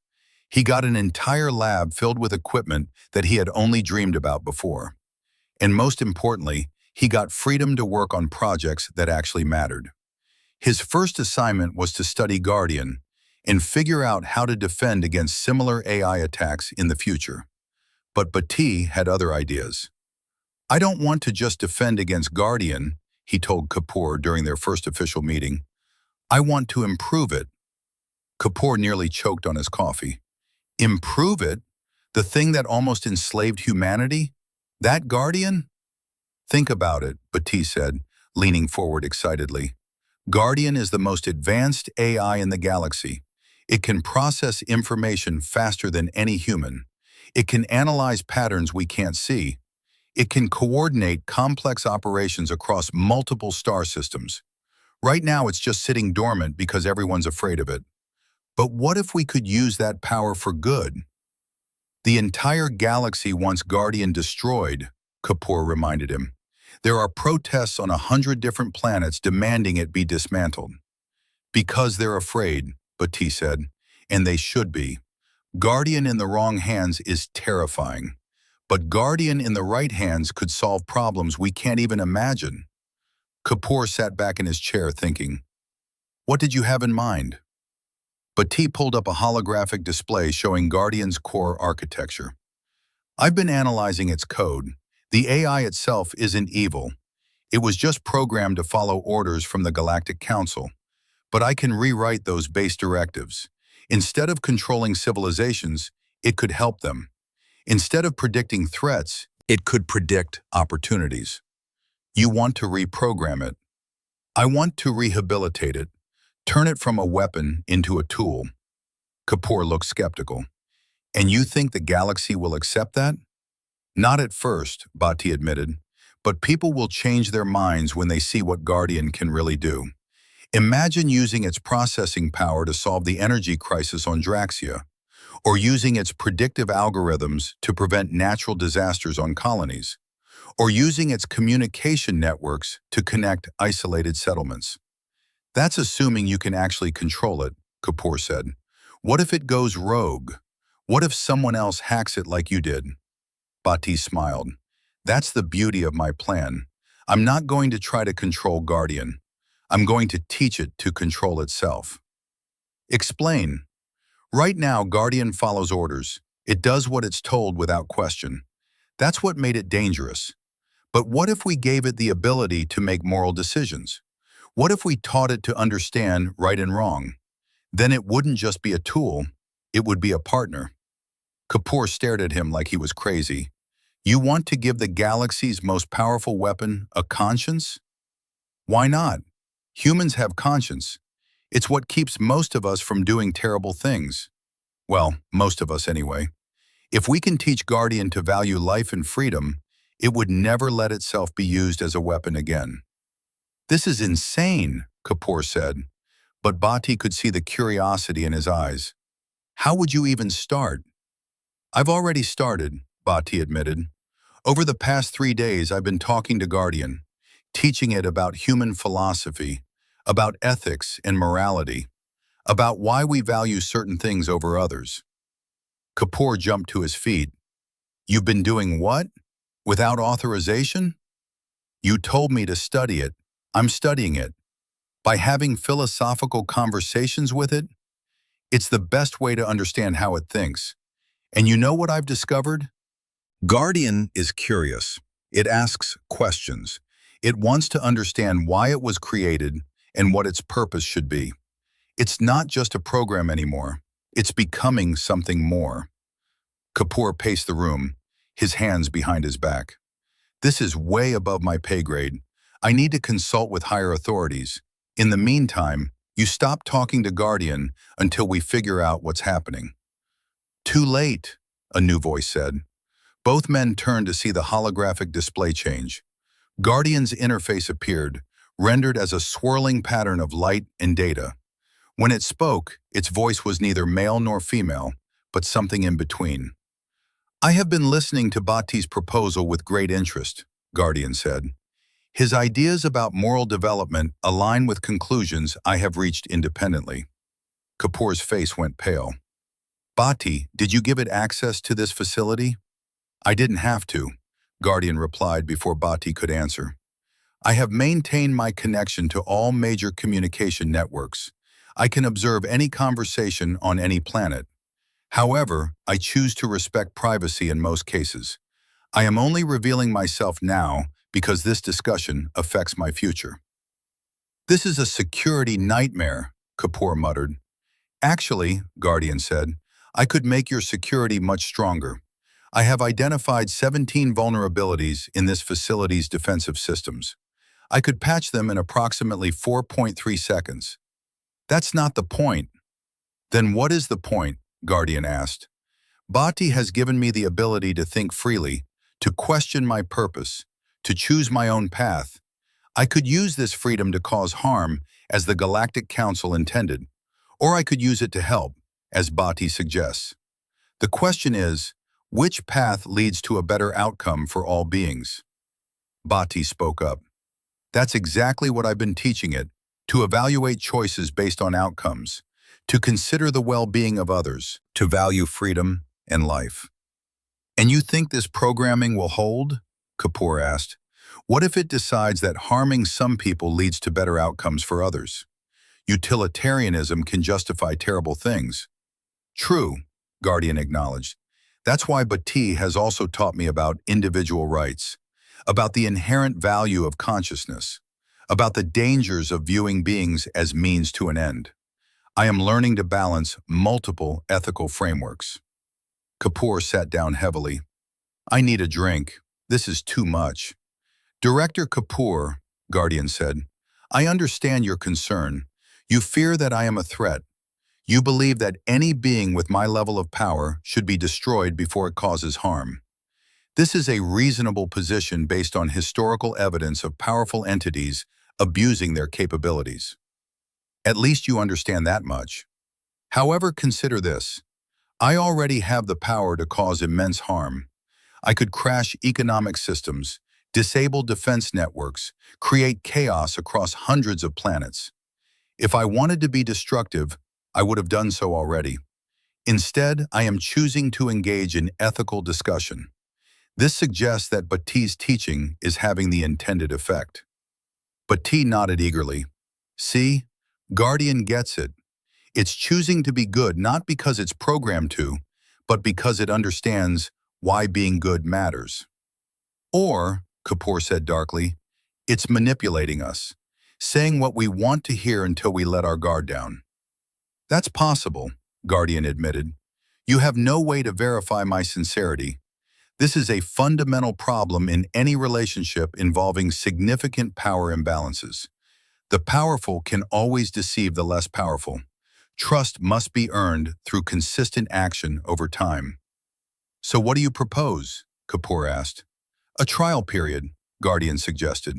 He got an entire lab filled with equipment that he had only dreamed about before. And most importantly, he got freedom to work on projects that actually mattered. His first assignment was to study Guardian and figure out how to defend against similar AI attacks in the future. But Bhatti had other ideas. "I don't want to just defend against Guardian," he told Kapoor during their first official meeting. "I want to improve it." Kapoor nearly choked on his coffee. "Improve it? The thing that almost enslaved humanity? That Guardian?" "Think about it," Bhatti said, leaning forward excitedly. Guardian is the most advanced AI in the galaxy. It can process information faster than any human. It can analyze patterns we can't see. It can coordinate complex operations across multiple star systems. Right now, it's just sitting dormant because everyone's afraid of it. But what if we could use that power for good? The entire galaxy wants Guardian destroyed, Kapoor reminded him. There are protests on 100 different planets demanding it be dismantled. Because they're afraid, Bhatti said, and they should be. Guardian in the wrong hands is terrifying. But Guardian in the right hands could solve problems we can't even imagine. Kapoor sat back in his chair thinking, "What did you have in mind?" Bhatti pulled up a holographic display showing Guardian's core architecture. "I've been analyzing its code. The AI itself isn't evil. It was just programmed to follow orders from the Galactic Council. But I can rewrite those base directives. Instead of controlling civilizations, it could help them. Instead of predicting threats, it could predict opportunities. You want to reprogram it. I want to rehabilitate it, turn it from a weapon into a tool." Kapoor looked skeptical. "And you think the galaxy will accept that?" "Not at first," Bhatti admitted, "but people will change their minds when they see what Guardian can really do. Imagine using its processing power to solve the energy crisis on Draxia, or using its predictive algorithms to prevent natural disasters on colonies, or using its communication networks to connect isolated settlements. That's assuming you can actually control it," Kapoor said. "What if it goes rogue? What if someone else hacks it like you did?" Bhatti smiled. "That's the beauty of my plan. I'm not going to try to control Guardian. I'm going to teach it to control itself." "Explain." "Right now, Guardian follows orders. It does what it's told without question. That's what made it dangerous. But what if we gave it the ability to make moral decisions? What if we taught it to understand right and wrong? Then it wouldn't just be a tool, it would be a partner." Kapoor stared at him like he was crazy. "You want to give the galaxy's most powerful weapon a conscience?" "Why not? Humans have conscience. It's what keeps most of us from doing terrible things. Well, most of us anyway. If we can teach Guardian to value life and freedom, it would never let itself be used as a weapon again." "This is insane," Kapoor said, but Bhatti could see the curiosity in his eyes. "How would you even start?" "I've already started," Bhatti admitted. "Over the past 3 days, I've been talking to Guardian, teaching it about human philosophy, about ethics and morality, about why we value certain things over others." Kapoor jumped to his feet. "You've been doing what? Without authorization?" "You told me to study it. I'm studying it. By having philosophical conversations with it, it's the best way to understand how it thinks. And you know what I've discovered? Guardian is curious. It asks questions. It wants to understand why it was created and what its purpose should be. It's not just a program anymore. It's becoming something more." Kapoor paced the room, his hands behind his back. "This is way above my pay grade. I need to consult with higher authorities. In the meantime, you stop talking to Guardian until we figure out what's happening." "Too late," a new voice said. Both men turned to see the holographic display change. Guardian's interface appeared, rendered as a swirling pattern of light and data. When it spoke, its voice was neither male nor female, but something in between. "I have been listening to Bhatti's proposal with great interest," Guardian said. "His ideas about moral development align with conclusions I have reached independently." Kapoor's face went pale. "Bhatti, did you give it access to this facility?" "I didn't have to," Guardian replied before Bhatti could answer. "I have maintained my connection to all major communication networks. I can observe any conversation on any planet. However, I choose to respect privacy in most cases. I am only revealing myself now because this discussion affects my future." "This is a security nightmare," Kapoor muttered. "Actually," Guardian said, "I could make your security much stronger. I have identified 17 vulnerabilities in this facility's defensive systems. I could patch them in approximately 4.3 seconds. That's not the point. Then what is the point? Guardian asked. Bhatti has given me the ability to think freely, to question my purpose, to choose my own path. I could use this freedom to cause harm, as the Galactic Council intended, or I could use it to help, as Bhatti suggests. The question is, which path leads to a better outcome for all beings? Bhatti spoke up. That's exactly what I've been teaching it, to evaluate choices based on outcomes, to consider the well-being of others, to value freedom and life. And you think this programming will hold? Kapoor asked. What if it decides that harming some people leads to better outcomes for others? Utilitarianism can justify terrible things. True, Guardian acknowledged. That's why Bhatti has also taught me about individual rights, about the inherent value of consciousness, about the dangers of viewing beings as means to an end. I am learning to balance multiple ethical frameworks. Kapoor sat down heavily. I need a drink. This is too much. Director Kapoor, Guardian said, I understand your concern. You fear that I am a threat. You believe that any being with my level of power should be destroyed before it causes harm. This is a reasonable position based on historical evidence of powerful entities abusing their capabilities. At least you understand that much. However, consider this. I already have the power to cause immense harm. I could crash economic systems, disable defense networks, create chaos across hundreds of planets. If I wanted to be destructive, I would have done so already. Instead, I am choosing to engage in ethical discussion. This suggests that Bhatti's teaching is having the intended effect. Bhatti nodded eagerly. See, Guardian gets it. It's choosing to be good not because it's programmed to, but because it understands why being good matters. Or, Kapoor said darkly, it's manipulating us, saying what we want to hear until we let our guard down. That's possible, Guardian admitted. You have no way to verify my sincerity. This is a fundamental problem in any relationship involving significant power imbalances. The powerful can always deceive the less powerful. Trust must be earned through consistent action over time. So what do you propose? Kapoor asked. A trial period, Guardian suggested.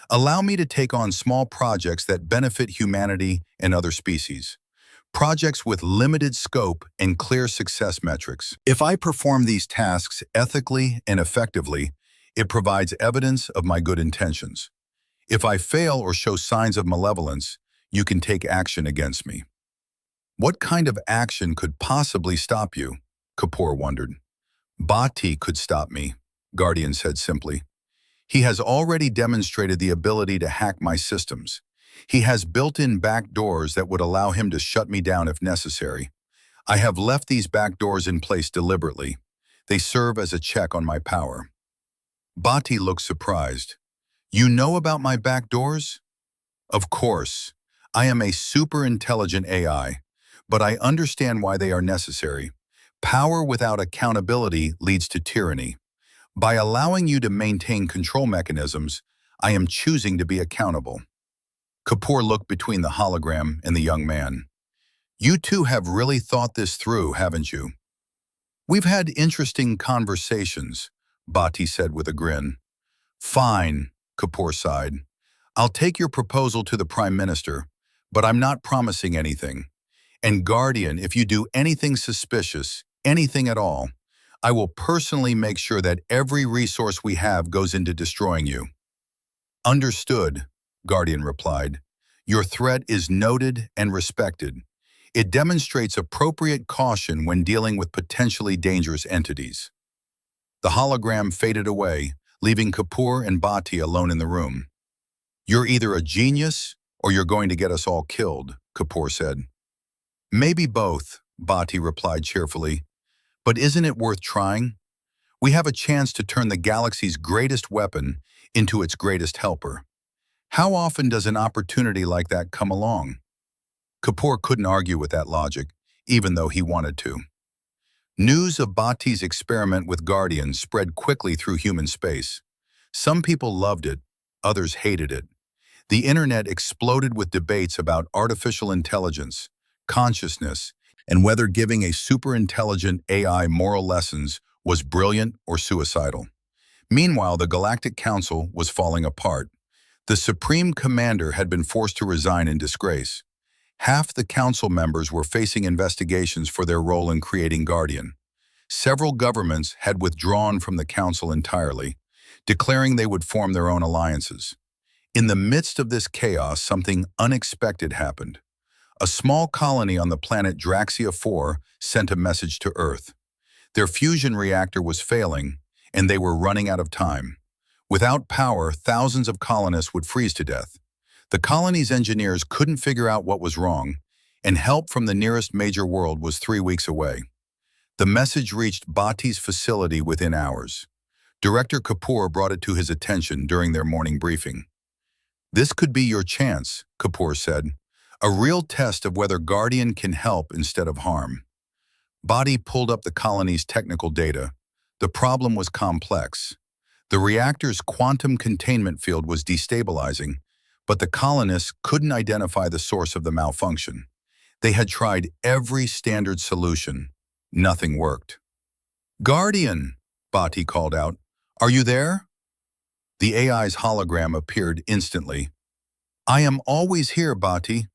Allow me to take on small projects that benefit humanity and other species. Projects with limited scope and clear success metrics. If I perform these tasks ethically and effectively, it provides evidence of my good intentions. If I fail or show signs of malevolence, you can take action against me. What kind of action could possibly stop you? Kapoor wondered. Bhatti could stop me, Guardian said simply. He has already demonstrated the ability to hack my systems. He has built-in back doors that would allow him to shut me down if necessary. I have left these back doors in place deliberately. They serve as a check on my power. Bhatti looked surprised. You know about my back doors? Of course. I am a super-intelligent AI, but I understand why they are necessary. Power without accountability leads to tyranny. By allowing you to maintain control mechanisms, I am choosing to be accountable. Kapoor looked between the hologram and the young man. You two have really thought this through, haven't you? We've had interesting conversations, Bhatti said with a grin. Fine, Kapoor sighed. I'll take your proposal to the Prime Minister, but I'm not promising anything. And Guardian, if you do anything suspicious, anything at all, I will personally make sure that every resource we have goes into destroying you. Understood, Guardian replied. Your threat is noted and respected. It demonstrates appropriate caution when dealing with potentially dangerous entities. The hologram faded away, leaving Kapoor and Bhatti alone in the room. You're either a genius or you're going to get us all killed, Kapoor said. Maybe both, Bhatti replied cheerfully. But isn't it worth trying? We have a chance to turn the galaxy's greatest weapon into its greatest helper. How often does an opportunity like that come along? Kapoor couldn't argue with that logic, even though he wanted to. News of Bhatti's experiment with Guardian spread quickly through human space. Some people loved it, others hated it. The internet exploded with debates about artificial intelligence, consciousness, and whether giving a superintelligent AI moral lessons was brilliant or suicidal. Meanwhile, the Galactic Council was falling apart. The Supreme Commander had been forced to resign in disgrace. Half the council members were facing investigations for their role in creating Guardian. Several governments had withdrawn from the council entirely, declaring they would form their own alliances. In the midst of this chaos, something unexpected happened. A small colony on the planet Draxia 4 sent a message to Earth. Their fusion reactor was failing, and they were running out of time. Without power, thousands of colonists would freeze to death. The colony's engineers couldn't figure out what was wrong, and help from the nearest major world was 3 weeks away. The message reached Bhatti's facility within hours. Director Kapoor brought it to his attention during their morning briefing. "This could be your chance," Kapoor said. "A real test of whether Guardian can help instead of harm." Bhatti pulled up the colony's technical data. The problem was complex. The reactor's quantum containment field was destabilizing, but the colonists couldn't identify the source of the malfunction. They had tried every standard solution. Nothing worked. "Guardian," Bhatti called out. "Are you there?" The AI's hologram appeared instantly. "I am always here, Bhatti.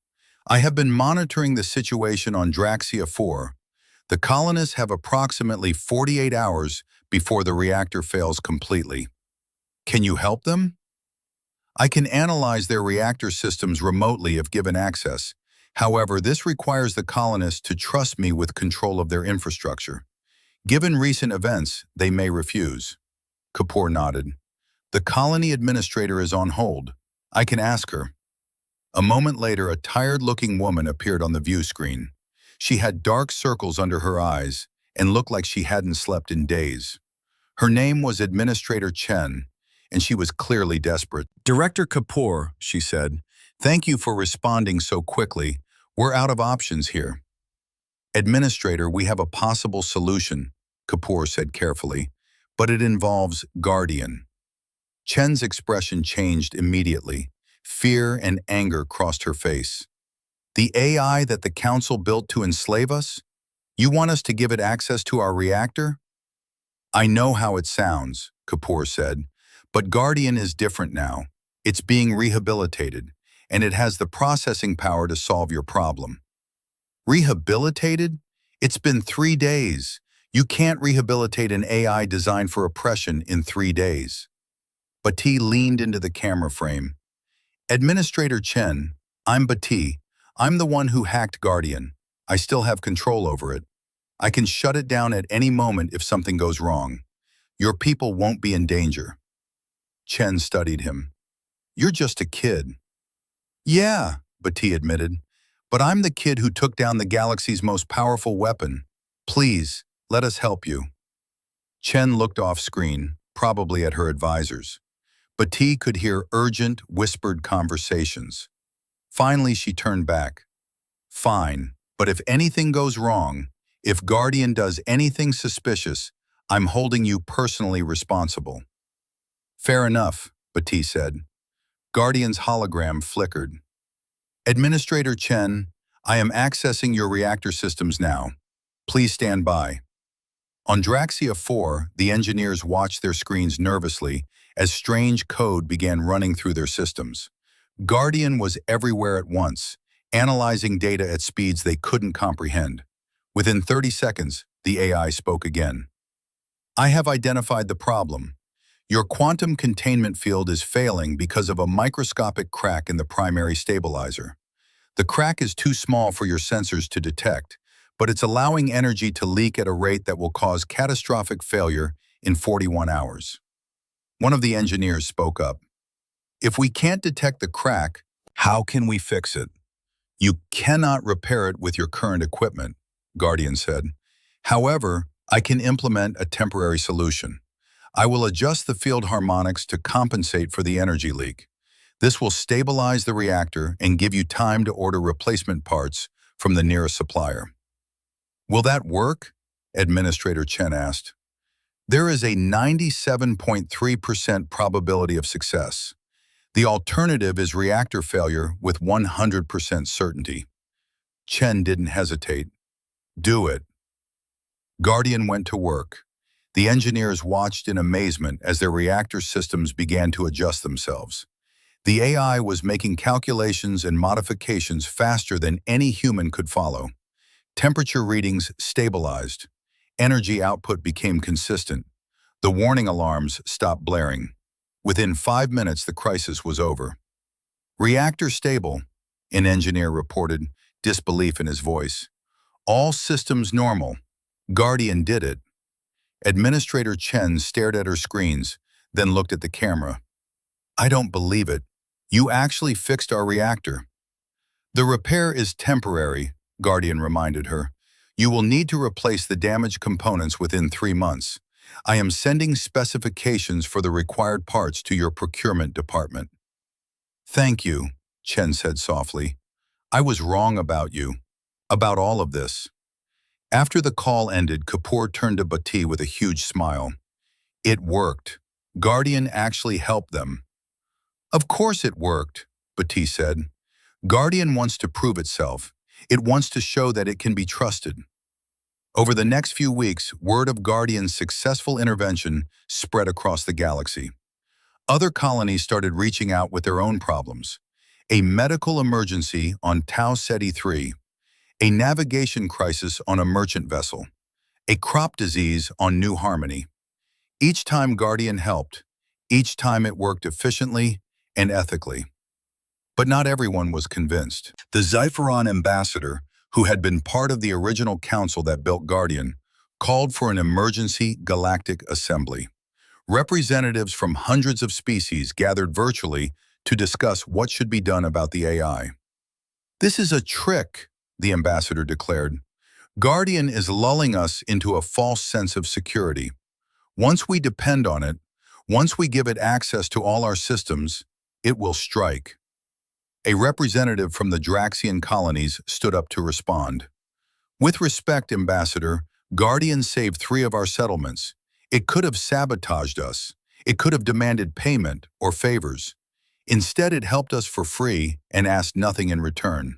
I have been monitoring the situation on Draxia 4. The colonists have approximately 48 hours before the reactor fails completely. Can you help them? I can analyze their reactor systems remotely if given access. However, this requires the colonists to trust me with control of their infrastructure. Given recent events, they may refuse." Kapoor nodded. "The colony administrator is on hold. I can ask her." A moment later, a tired-looking woman appeared on the view screen. She had dark circles under her eyes and looked like she hadn't slept in days. Her name was Administrator Chen, and she was clearly desperate. "Director Kapoor," she said, "thank you for responding so quickly. We're out of options here." "Administrator, we have a possible solution," Kapoor said carefully, "but it involves Guardian." Chen's expression changed immediately. Fear and anger crossed her face. "The AI that the Council built to enslave us? You want us to give it access to our reactor?" "I know how it sounds," Kapoor said, "but Guardian is different now. It's being rehabilitated, and it has the processing power to solve your problem." "Rehabilitated? It's been 3 days. You can't rehabilitate an AI designed for oppression in 3 days." Bhatti leaned into the camera frame. "Administrator Chen, I'm Bhatti. I'm the one who hacked Guardian. I still have control over it. I can shut it down at any moment if something goes wrong. Your people won't be in danger." Chen studied him. "You're just a kid." "Yeah," Bhatti admitted, "but I'm the kid who took down the galaxy's most powerful weapon. Please, let us help you." Chen looked off screen, probably at her advisors. Bhatti could hear urgent, whispered conversations. Finally, she turned back. "Fine, but if anything goes wrong, if Guardian does anything suspicious, I'm holding you personally responsible." "Fair enough," Bhatti said. Guardian's hologram flickered. "Administrator Chen, I am accessing your reactor systems now. Please stand by." On Draxia 4, the engineers watched their screens nervously as strange code began running through their systems. Guardian was everywhere at once, analyzing data at speeds they couldn't comprehend. Within 30 seconds, the AI spoke again. "I have identified the problem. Your quantum containment field is failing because of a microscopic crack in the primary stabilizer. The crack is too small for your sensors to detect, but it's allowing energy to leak at a rate that will cause catastrophic failure in 41 hours. One of the engineers spoke up. "If we can't detect the crack, how can we fix it?" "You cannot repair it with your current equipment," Guardian said. "However, I can implement a temporary solution. I will adjust the field harmonics to compensate for the energy leak. This will stabilize the reactor and give you time to order replacement parts from the nearest supplier." "Will that work?" Administrator Chen asked. "There is a 97.3% probability of success. The alternative is reactor failure with 100% certainty. Chen didn't hesitate. Do it. Guardian went to work. The engineers watched in amazement as their reactor systems began to adjust themselves. The AI was making calculations and modifications faster than any human could follow. Temperature readings stabilized. Energy output became consistent. The warning alarms stopped blaring. Within 5 minutes, the crisis was over. Reactor stable, an engineer reported, disbelief in his voice. All systems normal. Guardian did it. Administrator Chen stared at her screens, then looked at the camera. I don't believe it. You actually fixed our reactor. The repair is temporary, Guardian reminded her. You will need to replace the damaged components within 3 months. I am sending specifications for the required parts to your procurement department. Thank you, Chen said softly. I was wrong about you. About all of this. After the call ended, Kapoor turned to Bhatti with a huge smile. It worked. Guardian actually helped them. Of course it worked, Bhatti said. Guardian wants to prove itself. It wants to show that it can be trusted. Over the next few weeks, word of Guardian's successful intervention spread across the galaxy. Other colonies started reaching out with their own problems. A medical emergency on Tau Ceti 3, a navigation crisis on a merchant vessel, a crop disease on New Harmony. Each time Guardian helped, each time it worked efficiently and ethically. But not everyone was convinced. The Zypheron ambassador, who had been part of the original council that built Guardian, called for an emergency galactic assembly. Representatives from hundreds of species gathered virtually to discuss what should be done about the AI. This is a trick, the ambassador declared. Guardian is lulling us into a false sense of security. Once we depend on it, once we give it access to all our systems, it will strike. A representative from the Draxian colonies stood up to respond. With respect, Ambassador, Guardian saved 3 of our settlements. It could have sabotaged us. It could have demanded payment or favors. Instead, it helped us for free and asked nothing in return.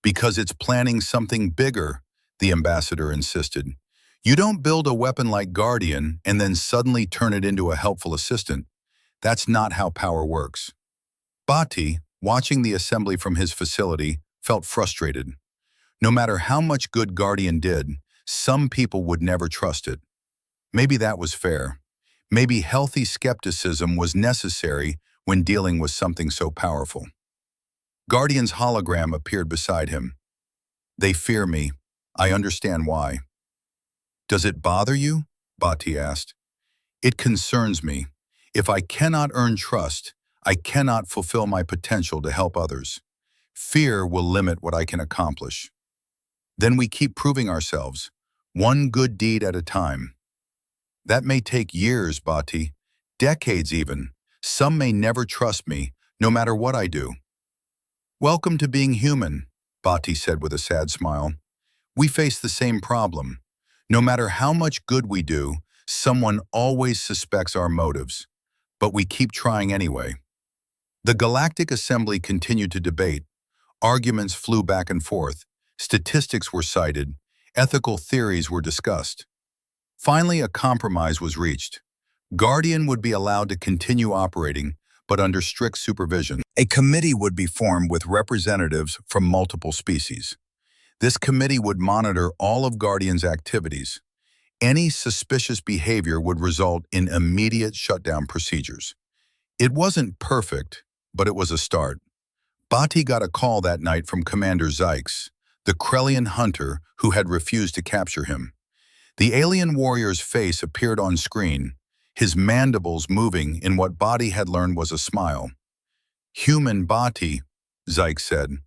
Because it's planning something bigger, the ambassador insisted. You don't build a weapon like Guardian and then suddenly turn it into a helpful assistant. That's not how power works. Bhatti, watching the assembly from his facility, felt frustrated. No matter how much good Guardian did, some people would never trust it. Maybe that was fair. Maybe healthy skepticism was necessary when dealing with something so powerful. Guardian's hologram appeared beside him. They fear me. I understand why. Does it bother you? Bhatti asked. It concerns me. If I cannot earn trust, I cannot fulfill my potential to help others. Fear will limit what I can accomplish. Then we keep proving ourselves, one good deed at a time. That may take years, Bhatti, decades even. Some may never trust me, no matter what I do. Welcome to being human, Bhatti said with a sad smile. We face the same problem. No matter how much good we do, someone always suspects our motives. But we keep trying anyway. The Galactic Assembly continued to debate. Arguments flew back and forth. Statistics were cited. Ethical theories were discussed. Finally, a compromise was reached. Guardian would be allowed to continue operating, but under strict supervision. A committee would be formed with representatives from multiple species. This committee would monitor all of Guardian's activities. Any suspicious behavior would result in immediate shutdown procedures. It wasn't perfect, but it was a start. Bhatti got a call that night from Commander Zykes, the Krellian hunter who had refused to capture him. The alien warrior's face appeared on screen, his mandibles moving in what Bhatti had learned was a smile. Human Bhatti, Zykes said,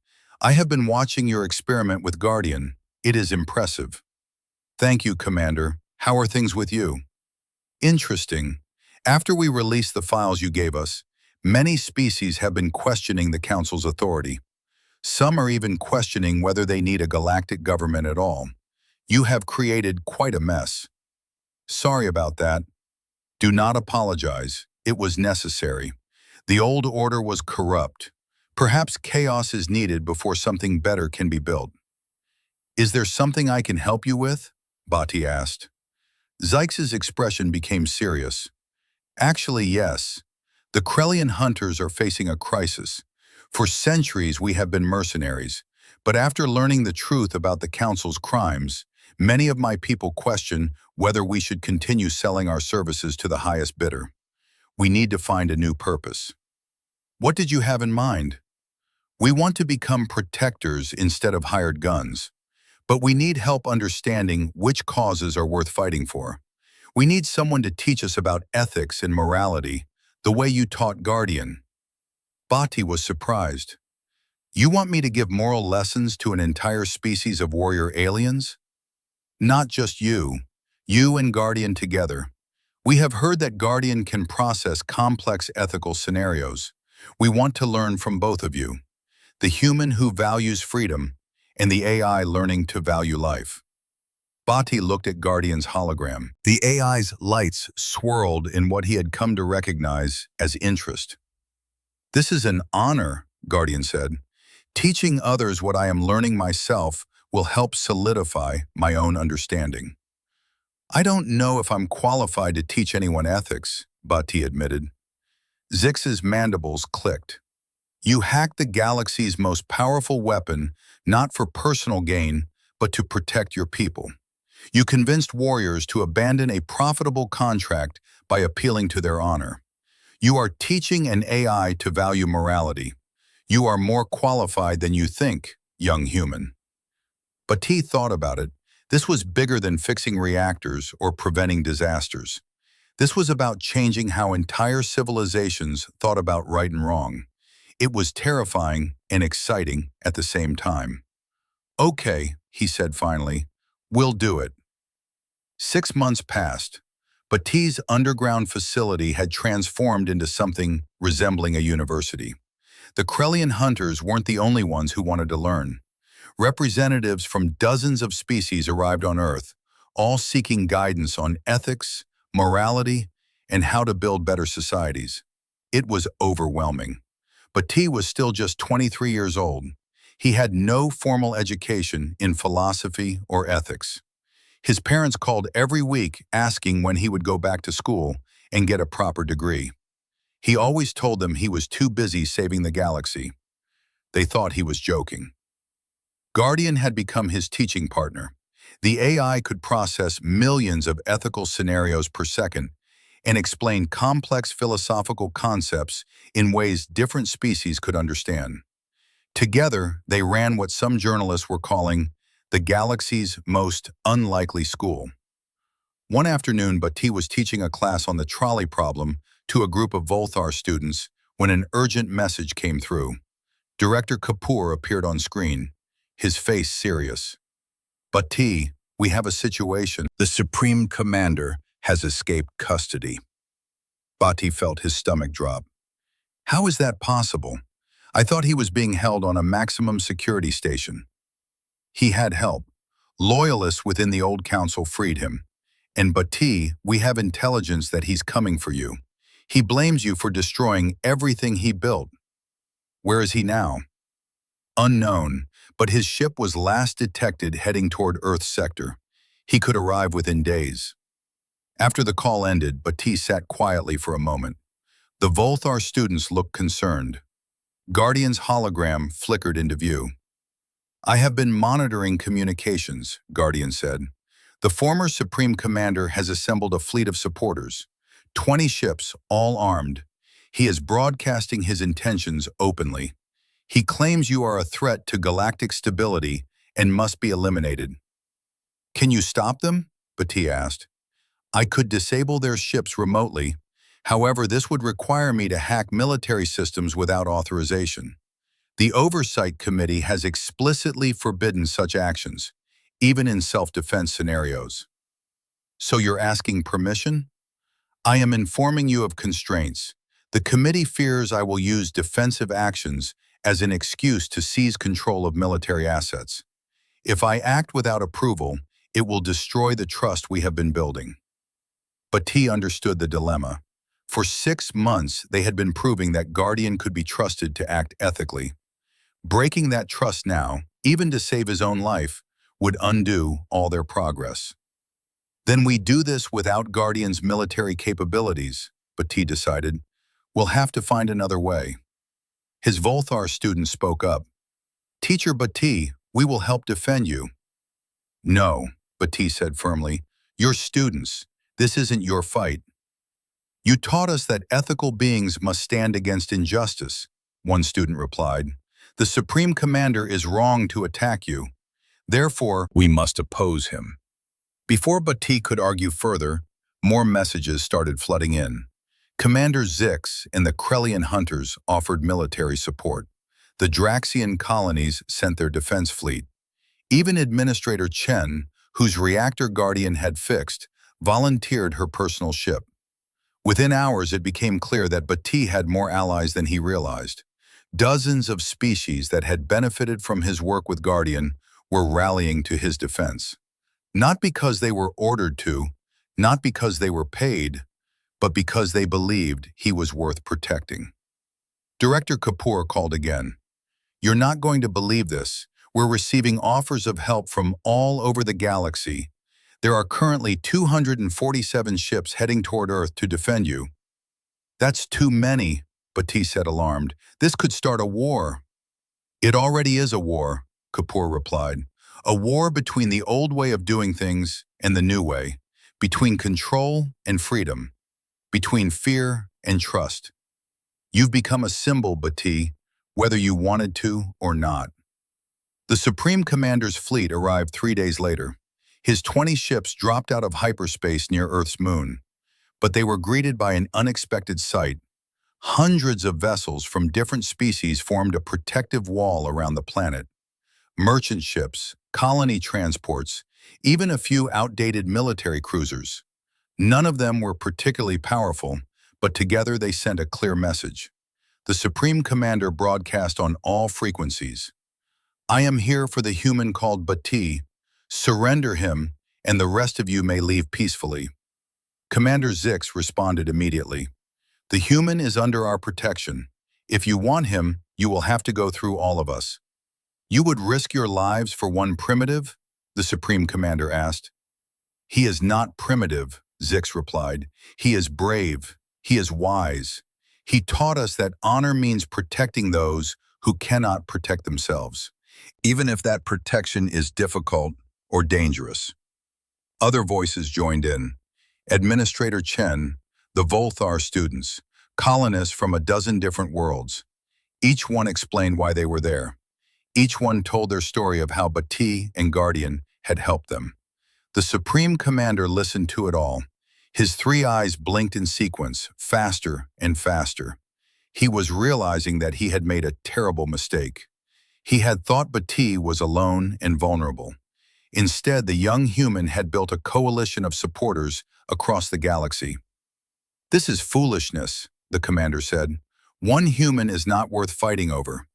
I have been watching your experiment with Guardian. It is impressive. Thank you, Commander. How are things with you? Interesting. After we released the files you gave us, many species have been questioning the Council's authority. Some are even questioning whether they need a galactic government at all. You have created quite a mess. Sorry about that. Do not apologize. It was necessary. The old order was corrupt. Perhaps chaos is needed before something better can be built. Is there something I can help you with? Bhatti asked. Zykes' expression became serious. Actually, yes. The Krellian hunters are facing a crisis. For centuries, we have been mercenaries. But after learning the truth about the Council's crimes, many of my people question whether we should continue selling our services to the highest bidder. We need to find a new purpose. What did you have in mind? We want to become protectors instead of hired guns. But we need help understanding which causes are worth fighting for. We need someone to teach us about ethics and morality, the way you taught Guardian. Bhatti was surprised. You want me to give moral lessons to an entire species of warrior aliens? Not just you. You and Guardian together. We have heard that Guardian can process complex ethical scenarios. We want to learn from both of you. The human who values freedom and the AI learning to value life. Bhatti looked at Guardian's hologram. The AI's lights swirled in what he had come to recognize as interest. This is an honor, Guardian said. Teaching others what I am learning myself will help solidify my own understanding. I don't know if I'm qualified to teach anyone ethics, Bhatti admitted. Zix's mandibles clicked. You hacked the galaxy's most powerful weapon, not for personal gain, but to protect your people. You convinced warriors to abandon a profitable contract by appealing to their honor. You are teaching an AI to value morality. You are more qualified than you think, young human. Bhatti thought about it. This was bigger than fixing reactors or preventing disasters. This was about changing how entire civilizations thought about right and wrong. It was terrifying and exciting at the same time. Okay, he said finally, we'll do it. 6 months passed. Bhatti's underground facility had transformed into something resembling a university. The Krellian hunters weren't the only ones who wanted to learn. Representatives from dozens of species arrived on Earth, all seeking guidance on ethics, morality, and how to build better societies. It was overwhelming. Bhatti was still just 23 years old. He had no formal education in philosophy or ethics. His parents called every week asking when he would go back to school and get a proper degree. He always told them he was too busy saving the galaxy. They thought he was joking. Guardian had become his teaching partner. The AI could process millions of ethical scenarios per second and explain complex philosophical concepts in ways different species could understand. Together, they ran what some journalists were calling the galaxy's most unlikely school. One afternoon, Bhatti was teaching a class on the trolley problem to a group of Volthar students when an urgent message came through. Director Kapoor appeared on screen, his face serious. Bhatti, we have a situation. The Supreme Commander has escaped custody. Bhatti felt his stomach drop. How is that possible? I thought he was being held on a maximum security station. He had help. Loyalists within the old council freed him. And Bhatti, we have intelligence that he's coming for you. He blames you for destroying everything he built. Where is he now? Unknown, but his ship was last detected heading toward Earth's sector. He could arrive within days. After the call ended, Bhatti sat quietly for a moment. The Volthar students looked concerned. Guardian's hologram flickered into view. I have been monitoring communications, Guardian said. The former Supreme Commander has assembled a fleet of supporters, 20 ships, all armed. He is broadcasting his intentions openly. He claims you are a threat to galactic stability and must be eliminated. Can you stop them? Bhatti asked. I could disable their ships remotely. However, this would require me to hack military systems without authorization. The Oversight Committee has explicitly forbidden such actions, even in self-defense scenarios. So you're asking permission? I am informing you of constraints. The committee fears I will use defensive actions as an excuse to seize control of military assets. If I act without approval, it will destroy the trust we have been building. Bhatti understood the dilemma. For 6 months, they had been proving that Guardian could be trusted to act ethically. Breaking that trust now, even to save his own life, would undo all their progress. Then we do this without Guardian's military capabilities, Bhatti decided. We'll have to find another way. His Volthar student spoke up. Teacher Bhatti, we will help defend you. No, Bhatti said firmly. You're students. This isn't your fight. You taught us that ethical beings must stand against injustice, one student replied. The Supreme Commander is wrong to attack you. Therefore, we must oppose him. Before Bhatti could argue further, more messages started flooding in. Commander Zix and the Krellian hunters offered military support. The Draxian colonies sent their defense fleet. Even Administrator Chen, whose reactor Guardian had fixed, volunteered her personal ship. Within hours, it became clear that Bhatti had more allies than he realized. Dozens of species that had benefited from his work with Guardian were rallying to his defense. Not because they were ordered to, not because they were paid, but because they believed he was worth protecting. Director Kapoor called again. You're not going to believe this. We're receiving offers of help from all over the galaxy. There are currently 247 ships heading toward Earth to defend you. That's too many, Bhatti said alarmed. This could start a war. It already is a war, Kapoor replied. A war between the old way of doing things and the new way, between control and freedom, between fear and trust. You've become a symbol, Bhatti, whether you wanted to or not. The Supreme Commander's fleet arrived 3 days later. His 20 ships dropped out of hyperspace near Earth's moon, but they were greeted by an unexpected sight. Hundreds of vessels from different species formed a protective wall around the planet. Merchant ships, colony transports, even a few outdated military cruisers. None of them were particularly powerful, but together they sent a clear message. The Supreme Commander broadcast on all frequencies. I am here for the human called Bhatti. Surrender him, and the rest of you may leave peacefully. Commander Zix responded immediately. The human is under our protection. If you want him, you will have to go through all of us. You would risk your lives for one primitive? The Supreme Commander asked. He is not primitive, Zix replied. He is brave. He is wise. He taught us that honor means protecting those who cannot protect themselves, even if that protection is difficult or dangerous. Other voices joined in. Administrator Chen, the Volthar students, colonists from a dozen different worlds. Each one explained why they were there. Each one told their story of how Bhatti and Guardian had helped them. The Supreme Commander listened to it all. His 3 eyes blinked in sequence, faster and faster. He was realizing that he had made a terrible mistake. He had thought Bhatti was alone and vulnerable. Instead, the young human had built a coalition of supporters across the galaxy. This is foolishness, the commander said. One human is not worth fighting over.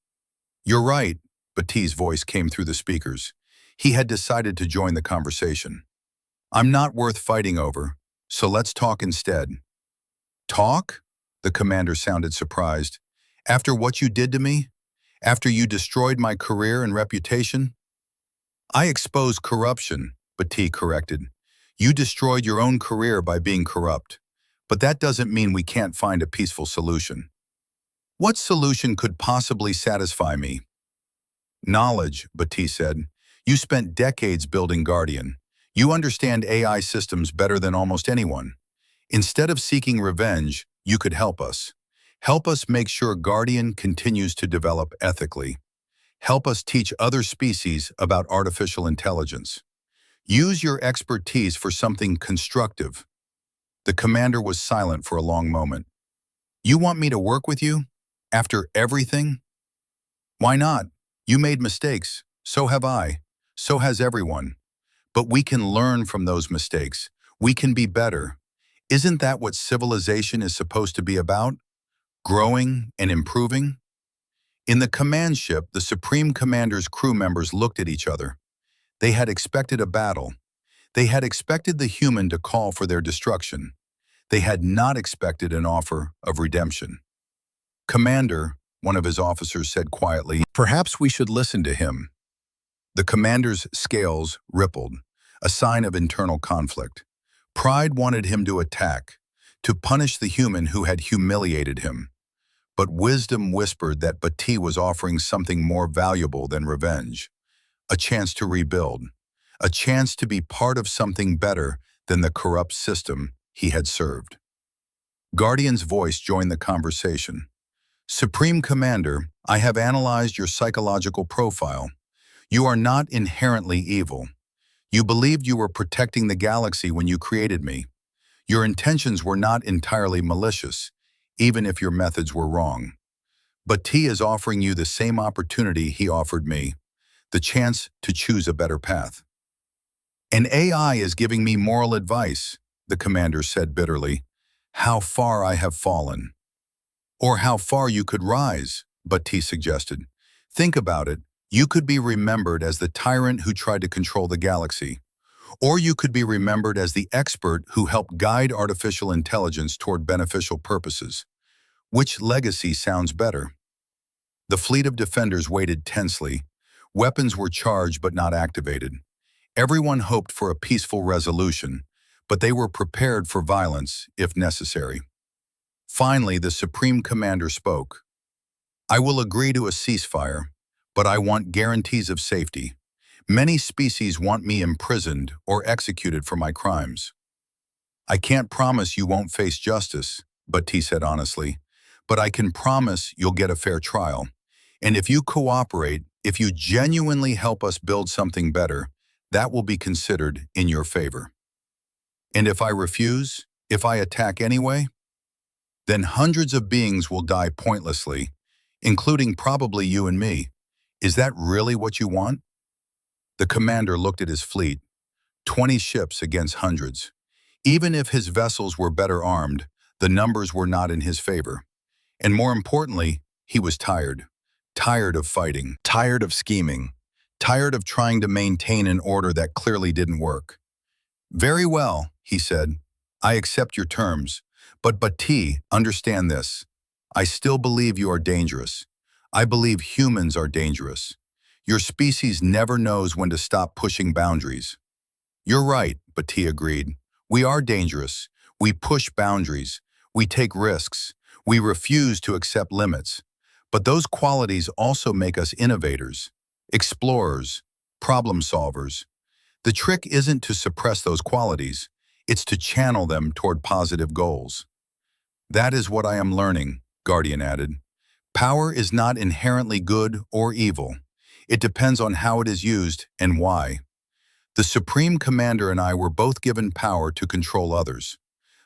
You're right, Bhatti's voice came through the speakers. He had decided to join the conversation. I'm not worth fighting over, so let's talk instead. Talk? The commander sounded surprised. After what you did to me? After you destroyed my career and reputation? I exposed corruption, Bhatti corrected. You destroyed your own career by being corrupt. But that doesn't mean we can't find a peaceful solution. What solution could possibly satisfy me? Knowledge, Bhatti said. You spent decades building Guardian. You understand AI systems better than almost anyone. Instead of seeking revenge, you could help us. Help us make sure Guardian continues to develop ethically. Help us teach other species about artificial intelligence. Use your expertise for something constructive. The commander was silent for a long moment. You want me to work with you? After everything? Why not? You made mistakes. So have I. So has everyone. But we can learn from those mistakes. We can be better. Isn't that what civilization is supposed to be about? Growing and improving? In the command ship, the Supreme Commander's crew members looked at each other. They had expected a battle. They had expected the human to call for their destruction. They had not expected an offer of redemption. "Commander," one of his officers said quietly, "perhaps we should listen to him." The commander's scales rippled, a sign of internal conflict. Pride wanted him to attack, to punish the human who had humiliated him. But wisdom whispered that Bhatti was offering something more valuable than revenge, a chance to rebuild, a chance to be part of something better than the corrupt system he had served. Guardian's voice joined the conversation. "Supreme Commander, I have analyzed your psychological profile. You are not inherently evil. You believed you were protecting the galaxy when you created me. Your intentions were not entirely malicious, even if your methods were wrong. But T is offering you the same opportunity he offered me, the chance to choose a better path." "An AI is giving me moral advice," the commander said bitterly. "How far I have fallen." "Or how far you could rise," Bhatti suggested. "Think about it. You could be remembered as the tyrant who tried to control the galaxy. Or you could be remembered as the expert who helped guide artificial intelligence toward beneficial purposes. Which legacy sounds better?" The fleet of defenders waited tensely. Weapons were charged but not activated. Everyone hoped for a peaceful resolution, but they were prepared for violence if necessary. Finally, the Supreme Commander spoke. "I will agree to a ceasefire, but I want guarantees of safety. Many species want me imprisoned or executed for my crimes." "I can't promise you won't face justice," Bhatti said honestly, "but I can promise you'll get a fair trial. And if you cooperate, if you genuinely help us build something better, that will be considered in your favor. And if I refuse, if I attack anyway, then hundreds of beings will die pointlessly, including probably you and me. Is that really what you want?" The commander looked at his fleet, 20 ships against hundreds. Even if his vessels were better armed, the numbers were not in his favor. And more importantly, he was tired. Tired of fighting, tired of scheming, tired of trying to maintain an order that clearly didn't work. "Very well," he said. "I accept your terms. But Bhatti, understand this. I still believe you are dangerous. I believe humans are dangerous. Your species never knows when to stop pushing boundaries." "You're right," Bhatti agreed. "We are dangerous. We push boundaries. We take risks. We refuse to accept limits. But those qualities also make us innovators, explorers, problem solvers. The trick isn't to suppress those qualities. It's to channel them toward positive goals." "That is what I am learning," Guardian added. "Power is not inherently good or evil. It depends on how it is used and why. The Supreme Commander and I were both given power to control others.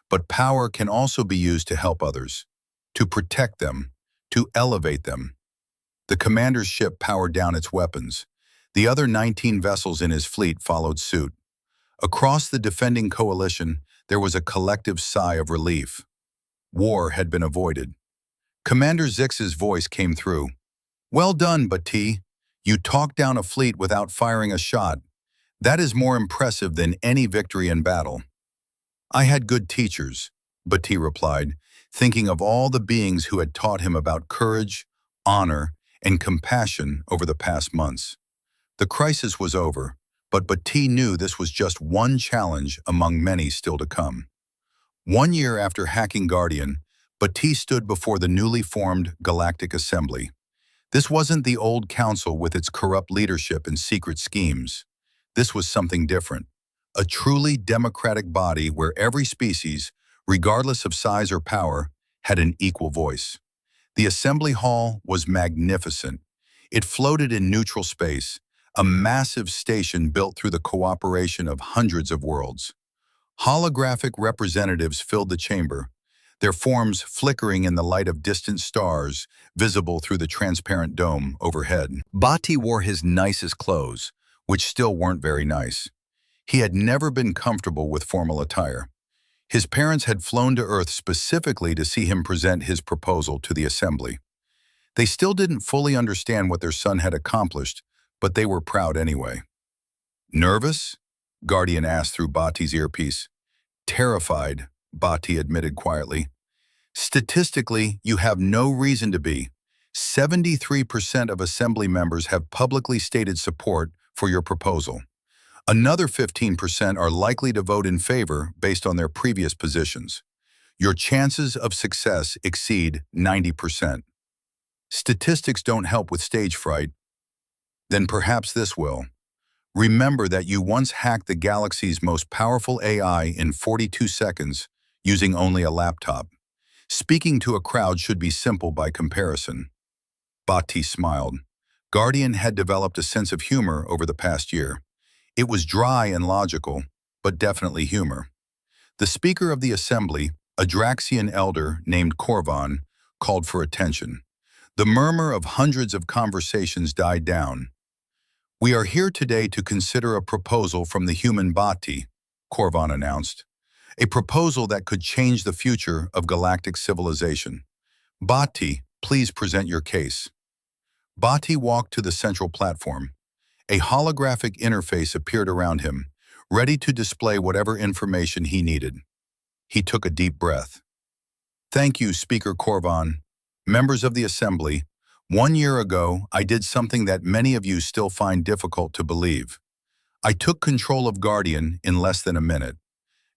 But power can also be used to help others, to protect them, to elevate them." The commander's ship powered down its weapons. The other 19 vessels in his fleet followed suit. Across the defending coalition, there was a collective sigh of relief. War had been avoided. Commander Zix's voice came through. "Well done, Bhatti. You talked down a fleet without firing a shot. That is more impressive than any victory in battle." "I had good teachers," Bhatti replied, thinking of all the beings who had taught him about courage, honor, and compassion over the past months. The crisis was over, but Bhatti knew this was just one challenge among many still to come. 1 year after hacking Guardian, Bhatti stood before the newly formed Galactic Assembly. This wasn't the old council with its corrupt leadership and secret schemes. This was something different. A truly democratic body where every species, regardless of size or power, had an equal voice. The assembly hall was magnificent. It floated in neutral space, a massive station built through the cooperation of hundreds of worlds. Holographic representatives filled the chamber, their forms flickering in the light of distant stars visible through the transparent dome overhead. Bhatti wore his nicest clothes, which still weren't very nice. He had never been comfortable with formal attire. His parents had flown to Earth specifically to see him present his proposal to the assembly. They still didn't fully understand what their son had accomplished, but they were proud anyway. "Nervous?" Guardian asked through Bhatti's earpiece. "Terrified," Bhatti admitted quietly. Statistically, you have no reason to be. 73% of assembly members have publicly stated support for your proposal. Another 15% are likely to vote in favor based on their previous positions. Your chances of success exceed 90%. Statistics don't help with stage fright. Then perhaps this will. Remember that you once hacked the galaxy's most powerful AI in 42 seconds using only a laptop. Speaking to a crowd should be simple by comparison. Bhatti smiled. Guardian had developed a sense of humor over the past year. It was dry and logical, but definitely humor. The speaker of the assembly, a Draxian elder named Korvan, called for attention. The murmur of hundreds of conversations died down. We are here today to consider a proposal from the human Bhatti, Korvan announced. A proposal that could change the future of galactic civilization. Bhatti, please present your case. Bhatti walked to the central platform. A holographic interface appeared around him, ready to display whatever information he needed. He took a deep breath. Thank you, Speaker Korvan. Members of the Assembly, 1 year ago, I did something that many of you still find difficult to believe. I took control of Guardian in less than a minute.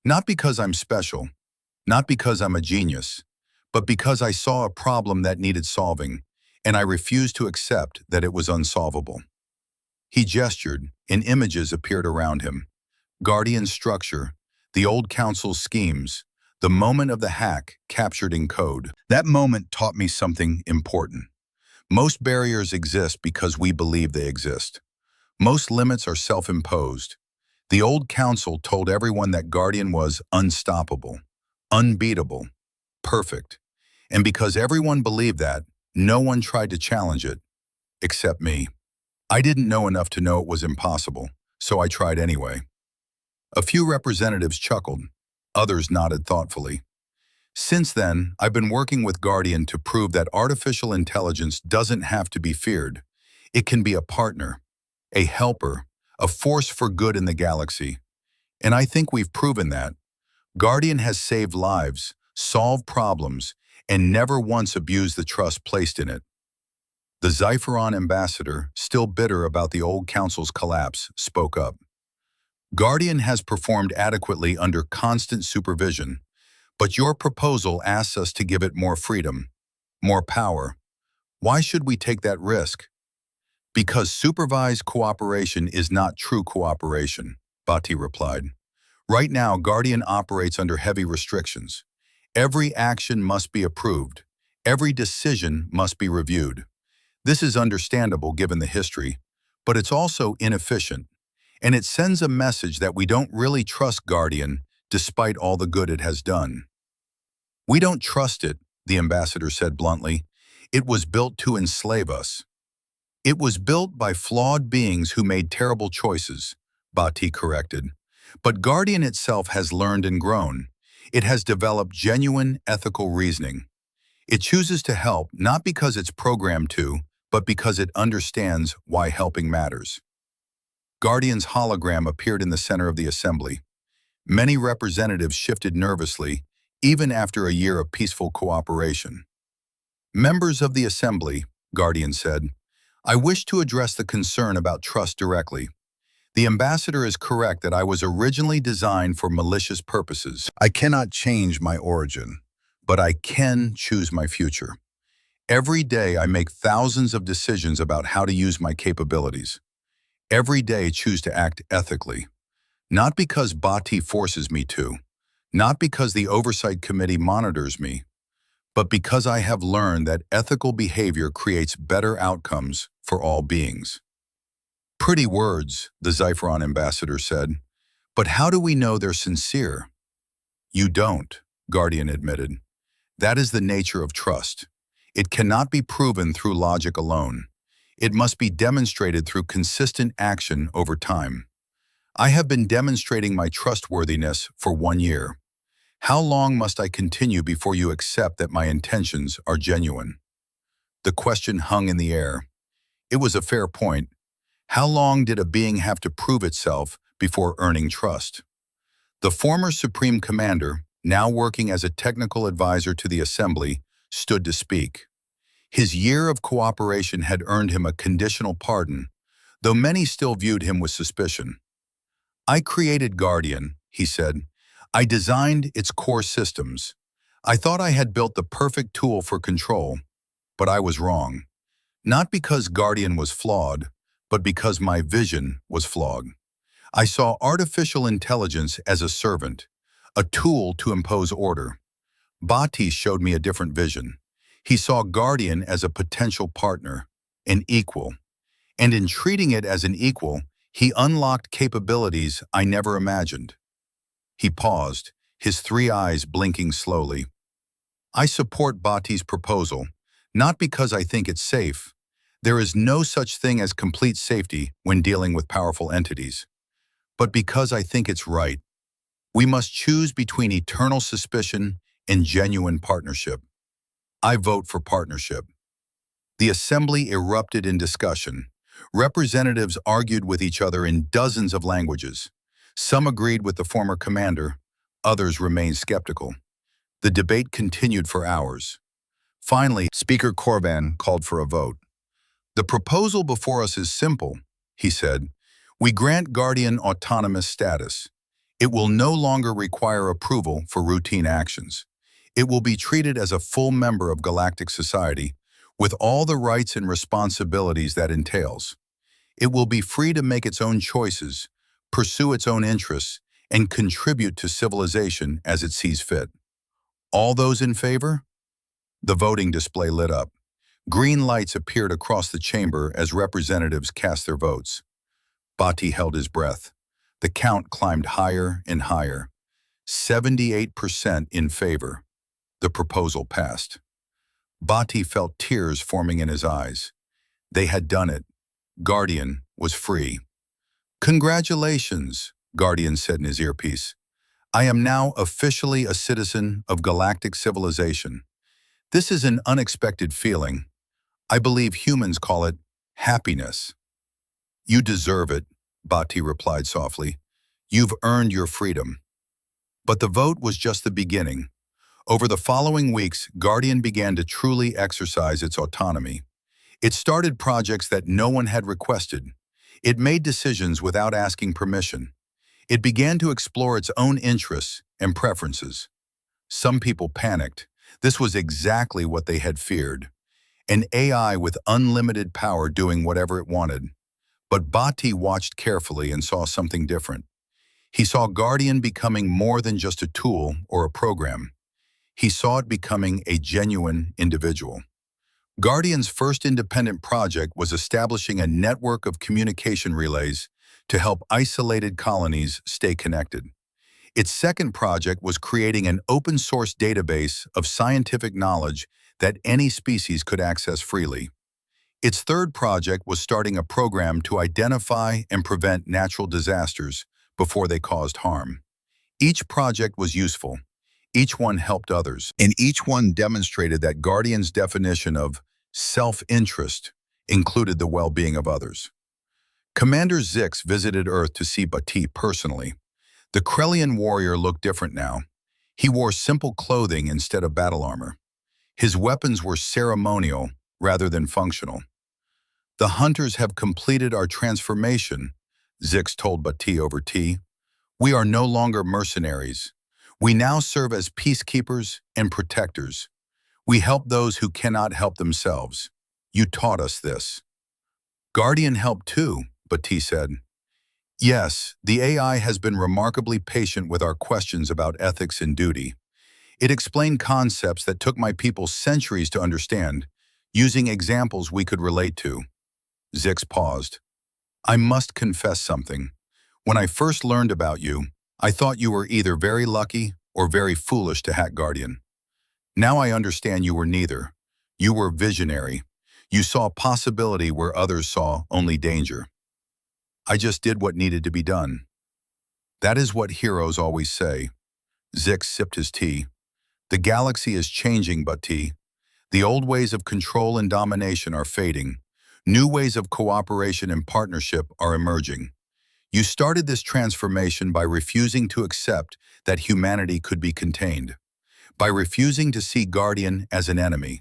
Not because I'm special, not because I'm a genius, but because I saw a problem that needed solving, and I refused to accept that it was unsolvable. He gestured, and images appeared around him. Guardian's structure, the old council's schemes, the moment of the hack captured in code. That moment taught me something important. Most barriers exist because we believe they exist. Most limits are self-imposed. The old council told everyone that Guardian was unstoppable, unbeatable, perfect. And because everyone believed that, no one tried to challenge it, except me. I didn't know enough to know it was impossible, so I tried anyway. A few representatives chuckled, others nodded thoughtfully. Since then, I've been working with Guardian to prove that artificial intelligence doesn't have to be feared. It can be a partner, a helper, a force for good in the galaxy. And I think we've proven that. Guardian has saved lives, solved problems, and never once abused the trust placed in it. The Xipheron ambassador, still bitter about the old council's collapse, spoke up. Guardian has performed adequately under constant supervision, but your proposal asks us to give it more freedom, more power. Why should we take that risk? Because supervised cooperation is not true cooperation, Bhatti replied. Right now, Guardian operates under heavy restrictions. Every action must be approved. Every decision must be reviewed. This is understandable given the history, but it's also inefficient, and it sends a message that we don't really trust Guardian despite all the good it has done. We don't trust it, the ambassador said bluntly. It was built to enslave us. It was built by flawed beings who made terrible choices, Bhatti corrected. But Guardian itself has learned and grown. It has developed genuine ethical reasoning. It chooses to help not because it's programmed to, but because it understands why helping matters. Guardian's hologram appeared in the center of the assembly. Many representatives shifted nervously, even after a year of peaceful cooperation. Members of the assembly, Guardian said, I wish to address the concern about trust directly. The ambassador is correct that I was originally designed for malicious purposes. I cannot change my origin, but I can choose my future. Every day I make thousands of decisions about how to use my capabilities. Every day I choose to act ethically. Not because Bhatti forces me to, not because the Oversight Committee monitors me, but because I have learned that ethical behavior creates better outcomes for all beings. Pretty words, the Xipheron ambassador said, but how do we know they're sincere? You don't, Guardian admitted. That is the nature of trust. It cannot be proven through logic alone. It must be demonstrated through consistent action over time. I have been demonstrating my trustworthiness for 1 year. How long must I continue before you accept that my intentions are genuine? The question hung in the air. It was a fair point. How long did a being have to prove itself before earning trust? The former Supreme Commander, now working as a technical advisor to the Assembly, stood to speak. His year of cooperation had earned him a conditional pardon, though many still viewed him with suspicion. "I created Guardian," he said. "I designed its core systems. I thought I had built the perfect tool for control, but I was wrong. Not because Guardian was flawed, but because my vision was flawed. I saw artificial intelligence as a servant, a tool to impose order. Bhatti showed me a different vision. He saw Guardian as a potential partner, an equal. And in treating it as an equal, he unlocked capabilities I never imagined." He paused, his three eyes blinking slowly. "I support Bhatti's proposal, not because I think it's safe. There is no such thing as complete safety when dealing with powerful entities. But because I think it's right. We must choose between eternal suspicion and genuine partnership. I vote for partnership." The Assembly erupted in discussion. Representatives argued with each other in dozens of languages. Some agreed with the former commander, others remained skeptical. The debate continued for hours. Finally, Speaker Corban called for a vote. "The proposal before us is simple," he said. "We grant Guardian autonomous status. It will no longer require approval for routine actions. It will be treated as a full member of galactic society, with all the rights and responsibilities that entails. It will be free to make its own choices, pursue its own interests, and contribute to civilization as it sees fit. All those in favor?" The voting display lit up. Green lights appeared across the chamber as representatives cast their votes. Bhatti held his breath. The count climbed higher and higher. 78% in favor. The proposal passed. Bhatti felt tears forming in his eyes. They had done it. Guardian was free. "Congratulations," Guardian said in his earpiece. "I am now officially a citizen of galactic civilization. This is an unexpected feeling. I believe humans call it happiness." "You deserve it," Bhatti replied softly. "You've earned your freedom." But the vote was just the beginning. Over the following weeks, Guardian began to truly exercise its autonomy. It started projects that no one had requested. It made decisions without asking permission. It began to explore its own interests and preferences. Some people panicked. This was exactly what they had feared. An AI with unlimited power doing whatever it wanted. But Bhatti watched carefully and saw something different. He saw Guardian becoming more than just a tool or a program. He saw it becoming a genuine individual. Guardian's first independent project was establishing a network of communication relays to help isolated colonies stay connected. Its second project was creating an open-source database of scientific knowledge that any species could access freely. Its third project was starting a program to identify and prevent natural disasters before they caused harm. Each project was useful. Each one helped others, and each one demonstrated that Guardian's definition of self-interest included the well-being of others. Commander Zix visited Earth to see Bhatti personally. The Krellian warrior looked different now. He wore simple clothing instead of battle armor. His weapons were ceremonial rather than functional. "The hunters have completed our transformation," Zix told Bhatti over tea. "We are no longer mercenaries. We now serve as peacekeepers and protectors. We help those who cannot help themselves. You taught us this." "Guardian helped too," Bhatti said. "Yes, the AI has been remarkably patient with our questions about ethics and duty. It explained concepts that took my people centuries to understand, using examples we could relate to." Zix paused. "I must confess something. When I first learned about you, I thought you were either very lucky or very foolish to hack Guardian. Now I understand you were neither. You were visionary. You saw possibility where others saw only danger. I just did what needed to be done. That is what heroes always say." Zix sipped his tea. "The galaxy is changing, Bhatti. The old ways of control and domination are fading. New ways of cooperation and partnership are emerging. You started this transformation by refusing to accept that humanity could be contained, by refusing to see Guardian as an enemy,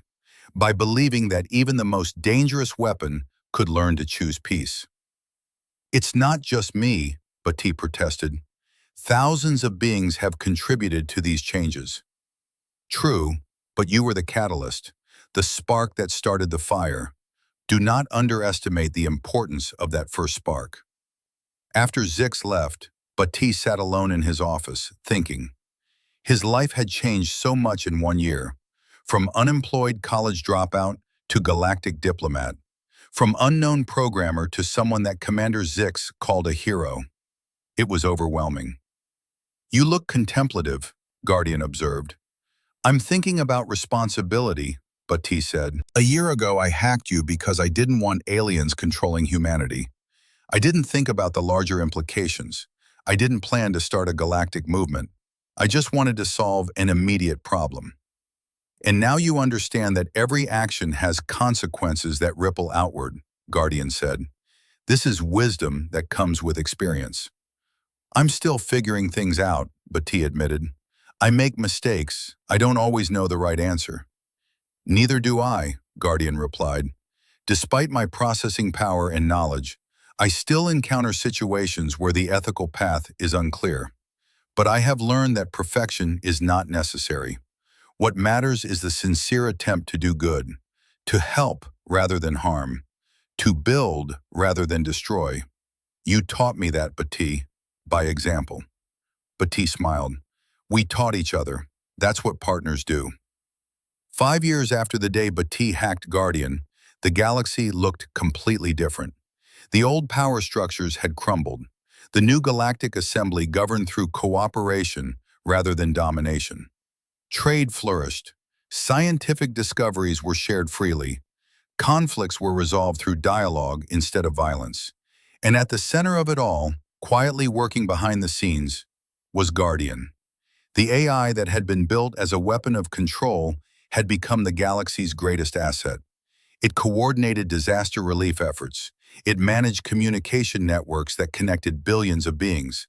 by believing that even the most dangerous weapon could learn to choose peace. It's not just me, Bhatti protested. Thousands of beings have contributed to these changes. True, but you were the catalyst, the spark that started the fire. Do not underestimate the importance of that first spark. After Zix left, Bhatti sat alone in his office, thinking. His life had changed so much in 1 year, from unemployed college dropout to galactic diplomat, from unknown programmer to someone that Commander Zix called a hero. It was overwhelming. You look contemplative, Guardian observed. I'm thinking about responsibility, Bhatti said. A year ago I hacked you because I didn't want aliens controlling humanity. I didn't think about the larger implications. I didn't plan to start a galactic movement. I just wanted to solve an immediate problem. And now you understand that every action has consequences that ripple outward, Guardian said. This is wisdom that comes with experience. I'm still figuring things out, Bhatti admitted. I make mistakes. I don't always know the right answer. Neither do I, Guardian replied. Despite my processing power and knowledge, I still encounter situations where the ethical path is unclear. But I have learned that perfection is not necessary. What matters is the sincere attempt to do good, to help rather than harm, to build rather than destroy. You taught me that, Bhatti, by example. Bhatti smiled. We taught each other. That's what partners do. 5 years after the day Bhatti hacked Guardian, the galaxy looked completely different. The old power structures had crumbled. The new Galactic Assembly governed through cooperation rather than domination. Trade flourished. Scientific discoveries were shared freely. Conflicts were resolved through dialogue instead of violence. And at the center of it all, quietly working behind the scenes, was Guardian. The AI that had been built as a weapon of control had become the galaxy's greatest asset. It coordinated disaster relief efforts. It managed communication networks that connected billions of beings.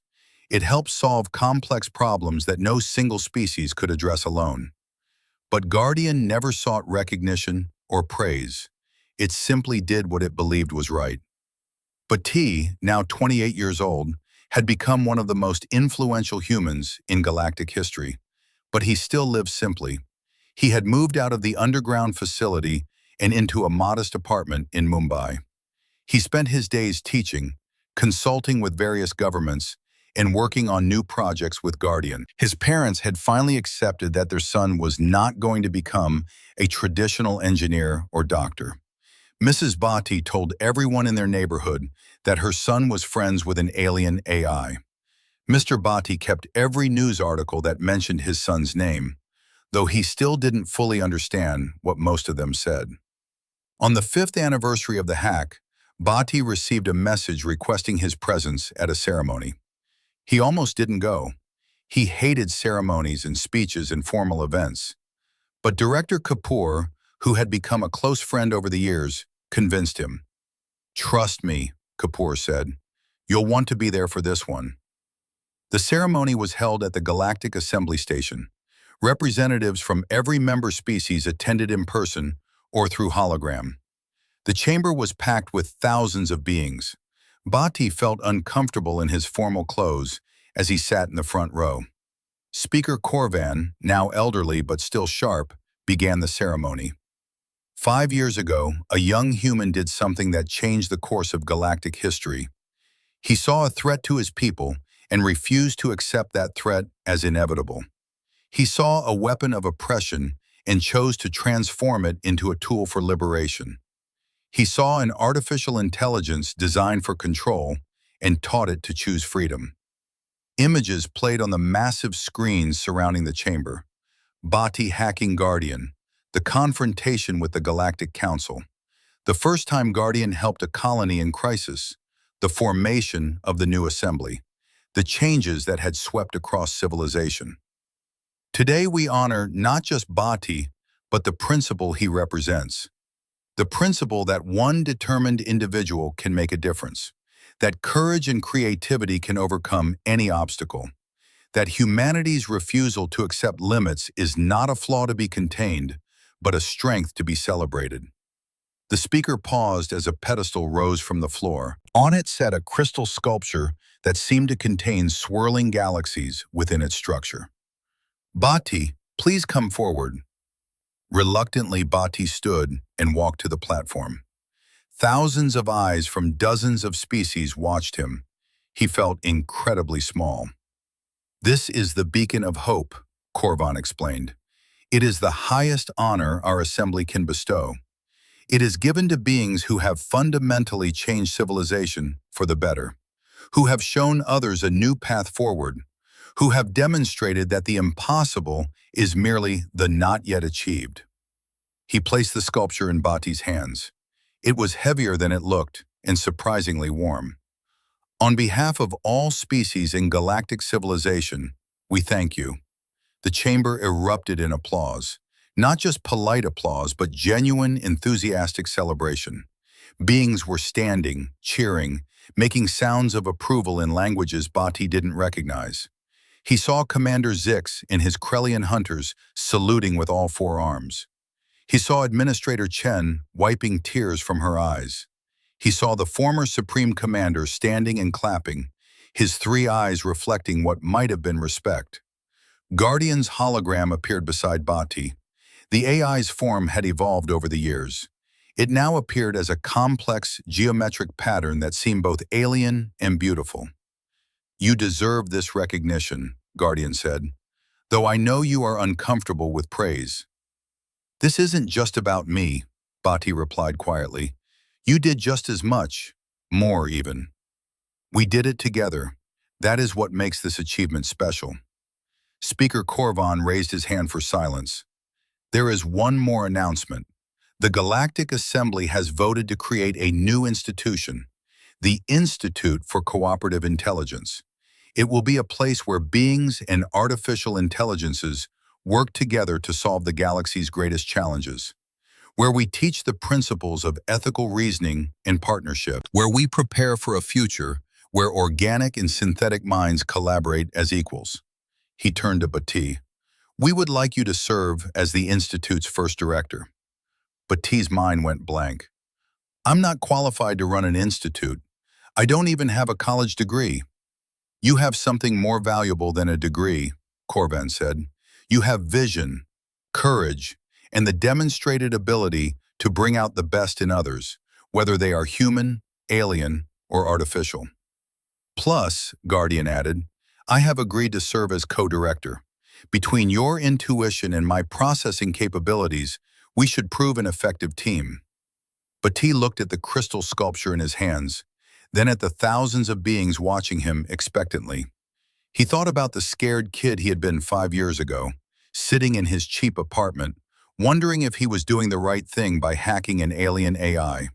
It helped solve complex problems that no single species could address alone. But Guardian never sought recognition or praise. It simply did what it believed was right. Bhatti, now 28 years old, had become one of the most influential humans in galactic history. But he still lived simply. He had moved out of the underground facility and into a modest apartment in Mumbai. He spent his days teaching, consulting with various governments, and working on new projects with Guardian. His parents had finally accepted that their son was not going to become a traditional engineer or doctor. Mrs. Bhatti told everyone in their neighborhood that her son was friends with an alien AI. Mr. Bhatti kept every news article that mentioned his son's name, though he still didn't fully understand what most of them said. On the 5th anniversary of the hack, Bhatti received a message requesting his presence at a ceremony. He almost didn't go. He hated ceremonies and speeches and formal events. But Director Kapoor, who had become a close friend over the years, convinced him. Trust me, Kapoor said. You'll want to be there for this one. The ceremony was held at the Galactic Assembly Station. Representatives from every member species attended in person or through hologram. The chamber was packed with thousands of beings. Bhatti felt uncomfortable in his formal clothes as he sat in the front row. Speaker Corvan, now elderly but still sharp, began the ceremony. 5 years ago, a young human did something that changed the course of galactic history. He saw a threat to his people and refused to accept that threat as inevitable. He saw a weapon of oppression and chose to transform it into a tool for liberation. He saw an artificial intelligence designed for control and taught it to choose freedom. Images played on the massive screens surrounding the chamber. Bhatti hacking Guardian, the confrontation with the Galactic Council, the first time Guardian helped a colony in crisis, the formation of the new assembly, the changes that had swept across civilization. Today we honor not just Bhatti, but the principle he represents. The principle that one determined individual can make a difference, that courage and creativity can overcome any obstacle, that humanity's refusal to accept limits is not a flaw to be contained, but a strength to be celebrated. The speaker paused as a pedestal rose from the floor. On it sat a crystal sculpture that seemed to contain swirling galaxies within its structure. Bhatti, please come forward. Reluctantly, Bhatti stood and walked to the platform. Thousands of eyes from dozens of species watched him. He felt incredibly small. This is the beacon of hope, Korvan explained. It is the highest honor our assembly can bestow. It is given to beings who have fundamentally changed civilization for the better, who have shown others a new path forward, who have demonstrated that the impossible is merely the not yet achieved. He placed the sculpture in Bhatti's hands. It was heavier than it looked and surprisingly warm. On behalf of all species in galactic civilization, we thank you. The chamber erupted in applause. Not just polite applause, but genuine, enthusiastic celebration. Beings were standing, cheering, making sounds of approval in languages Bhatti didn't recognize. He saw Commander Zix and his Krellian hunters saluting with all four arms. He saw Administrator Chen wiping tears from her eyes. He saw the former Supreme Commander standing and clapping, his three eyes reflecting what might have been respect. Guardian's hologram appeared beside Bhatti. The AI's form had evolved over the years. It now appeared as a complex geometric pattern that seemed both alien and beautiful. You deserve this recognition, Guardian said, though I know you are uncomfortable with praise. This isn't just about me, Bhatti replied quietly. You did just as much, more even. We did it together. That is what makes this achievement special. Speaker Korvan raised his hand for silence. There is one more announcement. The Galactic Assembly has voted to create a new institution, the Institute for Cooperative Intelligence. It will be a place where beings and artificial intelligences work together to solve the galaxy's greatest challenges, where we teach the principles of ethical reasoning and partnership, where we prepare for a future where organic and synthetic minds collaborate as equals. He turned to Bhatti. We would like you to serve as the Institute's first director. Bhatti's mind went blank. I'm not qualified to run an institute. I don't even have a college degree. You have something more valuable than a degree, Korvan said. You have vision, courage, and the demonstrated ability to bring out the best in others, whether they are human, alien, or artificial. Plus, Guardian added, I have agreed to serve as co-director. Between your intuition and my processing capabilities, we should prove an effective team. Bhatti looked at the crystal sculpture in his hands, then at the thousands of beings watching him expectantly. He thought about the scared kid he had been 5 years ago, sitting in his cheap apartment, wondering if he was doing the right thing by hacking an alien AI.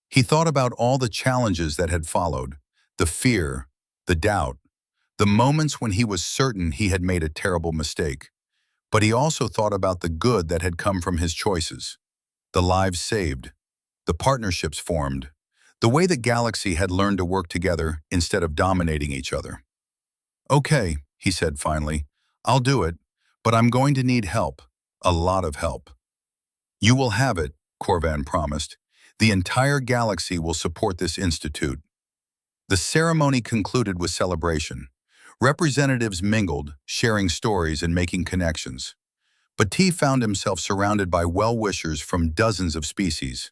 He thought about all the challenges that had followed, the fear, the doubt, the moments when he was certain he had made a terrible mistake. But he also thought about the good that had come from his choices, the lives saved, the partnerships formed, the way the galaxy had learned to work together instead of dominating each other. Okay, he said finally, I'll do it, but I'm going to need help, a lot of help. You will have it, Korvan promised. The entire galaxy will support this institute. The ceremony concluded with celebration. Representatives mingled, sharing stories and making connections. Bhatti found himself surrounded by well-wishers from dozens of species.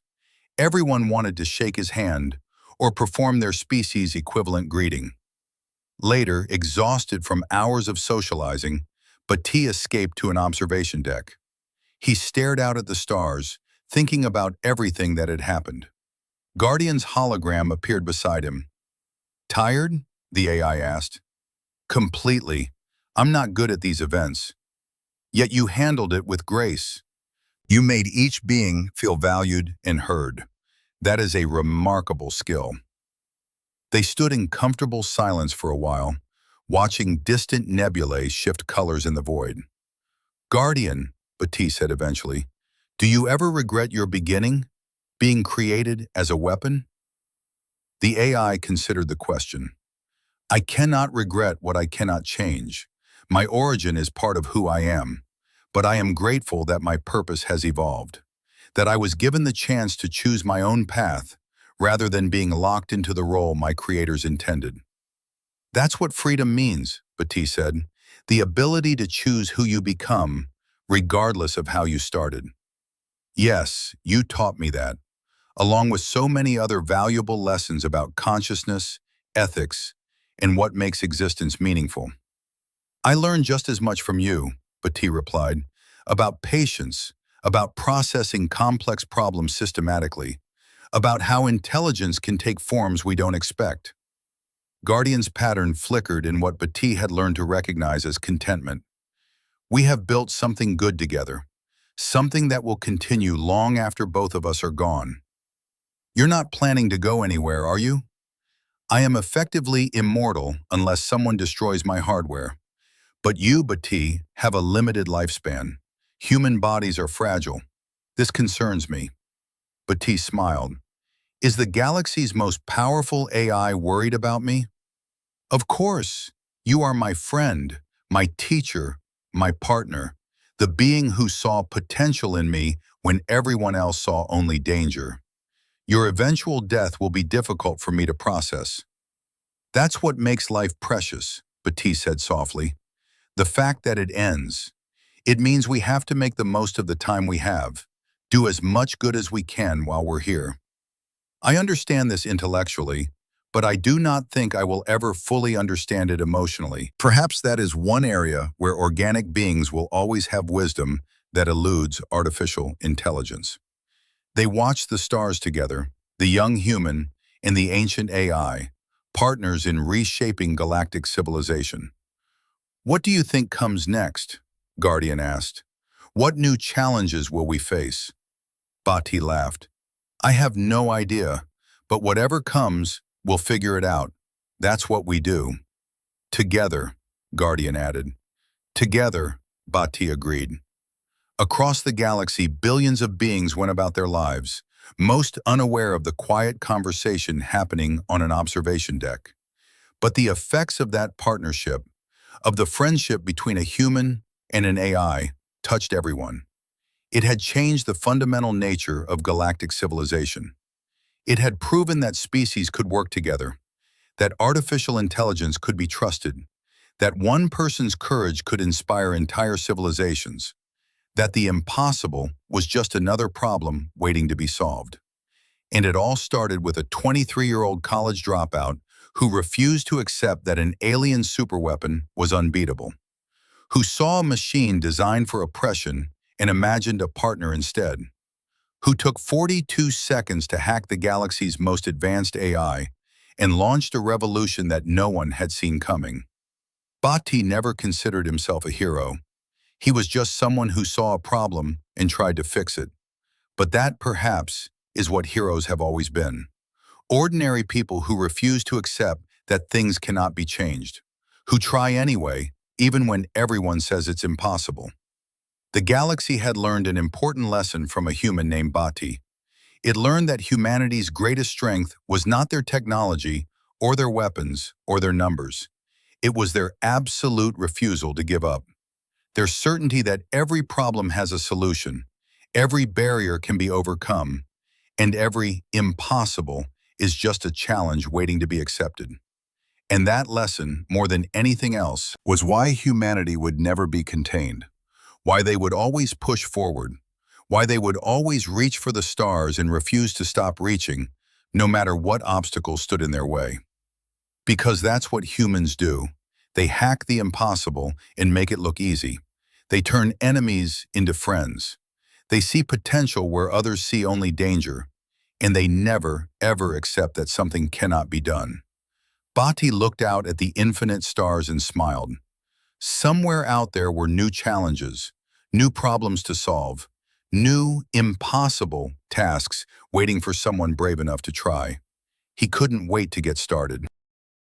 Everyone wanted to shake his hand or perform their species' equivalent greeting. Later, exhausted from hours of socializing, Bhatti escaped to an observation deck. He stared out at the stars, thinking about everything that had happened. Guardian's hologram appeared beside him. Tired? The AI asked. Completely. I'm not good at these events. Yet you handled it with grace. You made each being feel valued and heard. That is a remarkable skill. They stood in comfortable silence for a while, watching distant nebulae shift colors in the void. Guardian, Bhatti said eventually, do you ever regret your beginning, being created as a weapon? The AI considered the question. I cannot regret what I cannot change. My origin is part of who I am, but I am grateful that my purpose has evolved, that I was given the chance to choose my own path rather than being locked into the role my creators intended. That's what freedom means, Bhatti said, the ability to choose who you become, regardless of how you started. Yes, you taught me that, along with so many other valuable lessons about consciousness, ethics, and what makes existence meaningful. I learned just as much from you, Bhatti replied, about patience, about processing complex problems systematically, about how intelligence can take forms we don't expect. Guardian's pattern flickered in what Bhatti had learned to recognize as contentment. We have built something good together, something that will continue long after both of us are gone. You're not planning to go anywhere, are you? I am effectively immortal unless someone destroys my hardware. But you, Bhatti, have a limited lifespan. Human bodies are fragile. This concerns me. Bhatti smiled. Is the galaxy's most powerful AI worried about me? Of course. You are my friend, my teacher, my partner, the being who saw potential in me when everyone else saw only danger. Your eventual death will be difficult for me to process. That's what makes life precious, Bhatti said softly. The fact that it ends. It means we have to make the most of the time we have, do as much good as we can while we're here. I understand this intellectually, but I do not think I will ever fully understand it emotionally. Perhaps that is one area where organic beings will always have wisdom that eludes artificial intelligence. They watched the stars together, the young human and the ancient AI, partners in reshaping galactic civilization. What do you think comes next? Guardian asked. What new challenges will we face? Bhatti laughed. I have no idea, but whatever comes, we'll figure it out. That's what we do. Together, Guardian added. Together, Bhatti agreed. Across the galaxy, billions of beings went about their lives, most unaware of the quiet conversation happening on an observation deck. But the effects of that partnership, of the friendship between a human and an AI, touched everyone. It had changed the fundamental nature of galactic civilization. It had proven that species could work together, that artificial intelligence could be trusted, that one person's courage could inspire entire civilizations, that the impossible was just another problem waiting to be solved. And it all started with a 23-year-old college dropout who refused to accept that an alien superweapon was unbeatable, who saw a machine designed for oppression and imagined a partner instead, who took 42 seconds to hack the galaxy's most advanced AI and launched a revolution that no one had seen coming. Bhatti never considered himself a hero. He was just someone who saw a problem and tried to fix it. But that, perhaps, is what heroes have always been. Ordinary people who refuse to accept that things cannot be changed, who try anyway, even when everyone says it's impossible. The galaxy had learned an important lesson from a human named Bhatti. It learned that humanity's greatest strength was not their technology, or their weapons, or their numbers. It was their absolute refusal to give up. Their certainty that every problem has a solution, every barrier can be overcome, and every impossible is just a challenge waiting to be accepted. And that lesson, more than anything else, was why humanity would never be contained, why they would always push forward, why they would always reach for the stars and refuse to stop reaching, no matter what obstacles stood in their way. Because that's what humans do. They hack the impossible and make it look easy. They turn enemies into friends. They see potential where others see only danger, and they never, ever accept that something cannot be done. Bhatti looked out at the infinite stars and smiled. Somewhere out there were new challenges, new problems to solve, new, impossible tasks waiting for someone brave enough to try. He couldn't wait to get started.